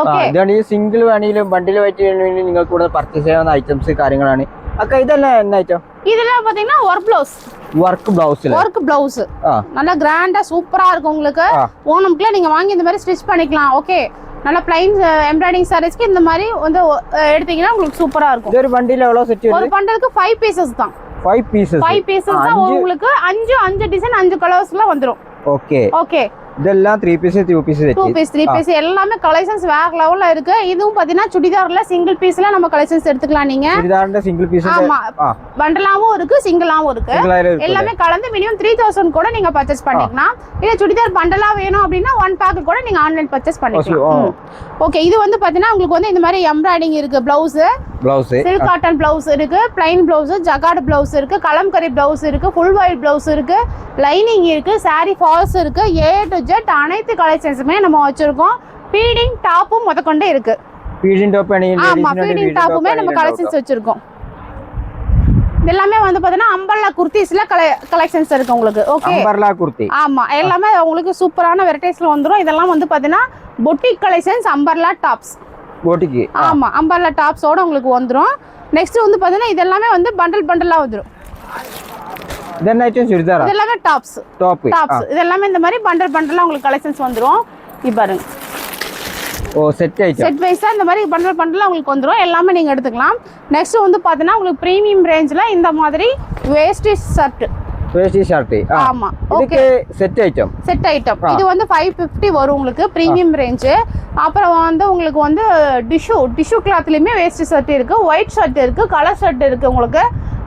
ഓക്കേ, ഇതാണ് ഈ സിംഗിൾ വേണമെങ്കിലും ബണ്ടിലുമായിട്ട് വേണമെങ്കിലും നിങ്ങൾക്ക് കൂടെ പർച്ചേസ് ചെയ്യാവുന്ന ഐറ്റംസ് കാര്യങ്ങളാണ്. അക്ക ഇതെല്ലാം என்ன ஐட்டம்? இதெல்லாம் பாத்தீங்கன்னா ஒர்க் ப்ளவுஸ் நல்லா கிராண்டா சூப்பரா இருக்கும் உங்களுக்கு. ஓணம்க்குள்ள நீங்க வாங்கி இந்த மாதிரி ஸ்டிச் பண்ணிக்கலாம். ஓகே, நல்ல பிளைன் எம்ப்ராய்டிங் சாரீஸ்க்கு இந்த மாதிரி வந்து எடுத்தீங்கன்னா உங்களுக்கு சூப்பரா இருக்கும். இது ஒரு பண்டில் எவ்வளவு செட்? ஒரு பண்டலுக்கு 5 பீசஸ் தான். 5 பீசஸ் தான் உங்களுக்கு 5 டிசைன் 5 கலர்ஸ்ல வந்துரும். ஓகே. இதெல்லாம் 3 பீஸ் 2 பீஸ் 2 பீஸ் 3 பீஸ் எல்லாமே கலெக்ஷன்ஸ் வேற லெவல்ல இருக்கு. இதுவும் பாத்தீங்கன்னா சுடிதார்ல சிங்கிள் பீஸ்ல நம்ம கலெக்ஷன்ஸ் எடுத்துக்கலாம். நீங்க சுடிதார்ல சிங்கிள் பீஸ் ஆமா, பண்டலாவும் இருக்கு சிங்கிளாவும் இருக்கு. எல்லாமே கலந்து மினிமம் 3000 கூட நீங்க பர்ச்சேஸ் பண்ணிக்கலாம். இல்ல சுடிதார் பண்டலா வேணும் அப்படின்னா 1 பேக் கூட நீங்க ஆன்லைன் பர்ச்சேஸ் பண்ணிக்கலாம். ஓகே, இது வந்து பாத்தீங்கன்னா உங்களுக்கு வந்து இந்த மாதிரி எம்ப்ராய்டிங் இருக்கு. பிளவுஸ் சில்க் காட்டன் பிளவுஸ் இருக்கு, பிளைன் பிளவுஸ், ஜகார்ட் பிளவுஸ் இருக்கு, கலம்கரி பிளவுஸ் இருக்கு, ஃபுல் ஒயிட் பிளவுஸ் இருக்கு, லைனிங் இருக்கு, சாரி ஃபால்ஸ் இருக்கு. A to Z அனைத்து கலெக்ஷன்ஸுமே நம்ம வச்சிருக்கோம். ஃபீடிங் டாப்பும் முதற்கொண்டு இருக்கு. ஃபீடிங் டாப் ஆமா, ஃபீடிங் டாப்புமே நம்ம கலெக்ஷன்ஸ் வச்சிருக்கோம். எல்லாமே வந்து பாத்தீங்கன்னா அம்பர்லா குர்த்திஸ்ல கலெக்ஷன்ஸ் இருக்கு உங்களுக்கு. Okay, umbrella kurti. ஆமா, எல்லாமே உங்களுக்கு சூப்பரான வெரைட்டிஸ்ல வந்துரும். இதெல்லாம் வந்து பாத்தீங்கன்னா boutique collections umbrella tops. Boutique. ஆமா, அம்பர்லா டாப்ஸோட உங்களுக்கு வந்துரும். நெக்ஸ்ட் வந்து பாத்தீங்கன்னா இதெல்லாம் வந்து பண்டலா வந்துரும். இதென்ன ஐட்டம்? சுடிதார். இதெல்லாம் டாப்ஸ். இதெல்லாம் இந்த மாதிரி பண்டலா உங்களுக்கு கலெக்ஷன்ஸ் வந்துரும். இது பாருங்க. Set item. செட் வைஸா இந்த மாதிரி பண்டலா உங்களுக்கு வந்துரும். எல்லாமே நீங்க எடுத்துக்கலாம். நெக்ஸ்ட் வந்து பாத்தீங்கன்னா உங்களுக்கு பிரீமியம் ரேஞ்ச்ல இந்த மாதிரி வேஸ்டி ஷர்ட் வேஷ்டி ஷர்ட் ஆமா இதுக்கு செட் ஐட்டம் இது வந்து 550 வரும் உங்களுக்கு பிரீமியம் ரேஞ்ச். அப்புறம் வந்து உங்களுக்கு வந்து டிஷ்யூ கிளாத்லயுமே வேஷ்டி ஷர்ட் இருக்கு, ஒயிட் ஷர்ட் இருக்கு, கலர் ஷர்ட் இருக்கு உங்களுக்கு.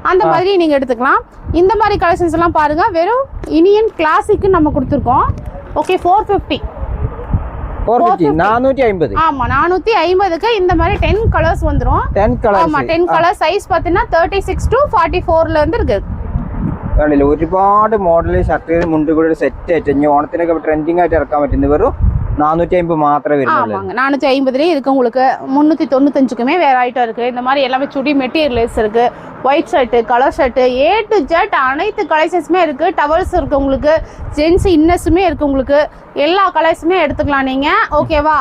அந்த மாதிரி நீங்க எடுத்துக்கலாம். இந்த மாதிரி கலெக்ஷன்ஸ் எல்லாம் பாருங்க, வெறும் இனியன் கிளாசிக் நம்ம கொடுத்துருக்கோம். ஓகே 450 450. ஆமா 450க்கு இந்த மாதிரி 10 கலர்ஸ் வந்துரும். 10 கலர்ஸ். ஆமா 10 கலர் சைஸ் பாத்தீங்கன்னா 36 to 44 ல இருந்து இருக்கு. കണ്ടില്ല ഒരുപാട് മോഡൽ ഷർട്ട് മുണ്ട് കൂടെ സെറ്റ് ആയിട്ട് ഇനി ഓണത്തിനൊക്കെ ട്രെൻഡിങ് ആയിട്ട് ഇറക്കാൻ പറ്റുന്ന വെറും 450 മാത്രമേ വരുന്നുള്ളൂ. ஆமாங்க 450லயே இருக்கு உங்களுக்கு. 395க்குமே வேற ஐட்டம் இருக்கு. இந்த மாதிரி எல்லாமே சுடி மெட்டீரியல்ஸ் இருக்கு, white shirt, colour shirt, A to Z அனைத்து கலெக்ஷன்ஸுமே இருக்கு. டவல்ஸ் இருக்கு உங்களுக்கு, ஜென்ஸ் இன்னஸுமே இருக்கு உங்களுக்கு. எல்லா கலர்ஸுமே எடுத்துக்கலாம் நீங்க. ஓகேவா?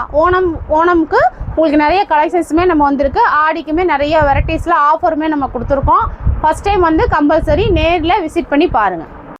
ஓணம்க்கு உங்களுக்கு நிறைய கலெக்ஷன்ஸுமே நம்ம வந்திருக்கு. ஆடிக்குமே நிறைய வெரைட்டிஸ்ல ஆஃபருமே நம்ம கொடுத்துருக்கோம். ஃபர்ஸ்ட் டைம் வந்து கம்பல்சரி நேரில் விசிட் பண்ணி பாருங்க.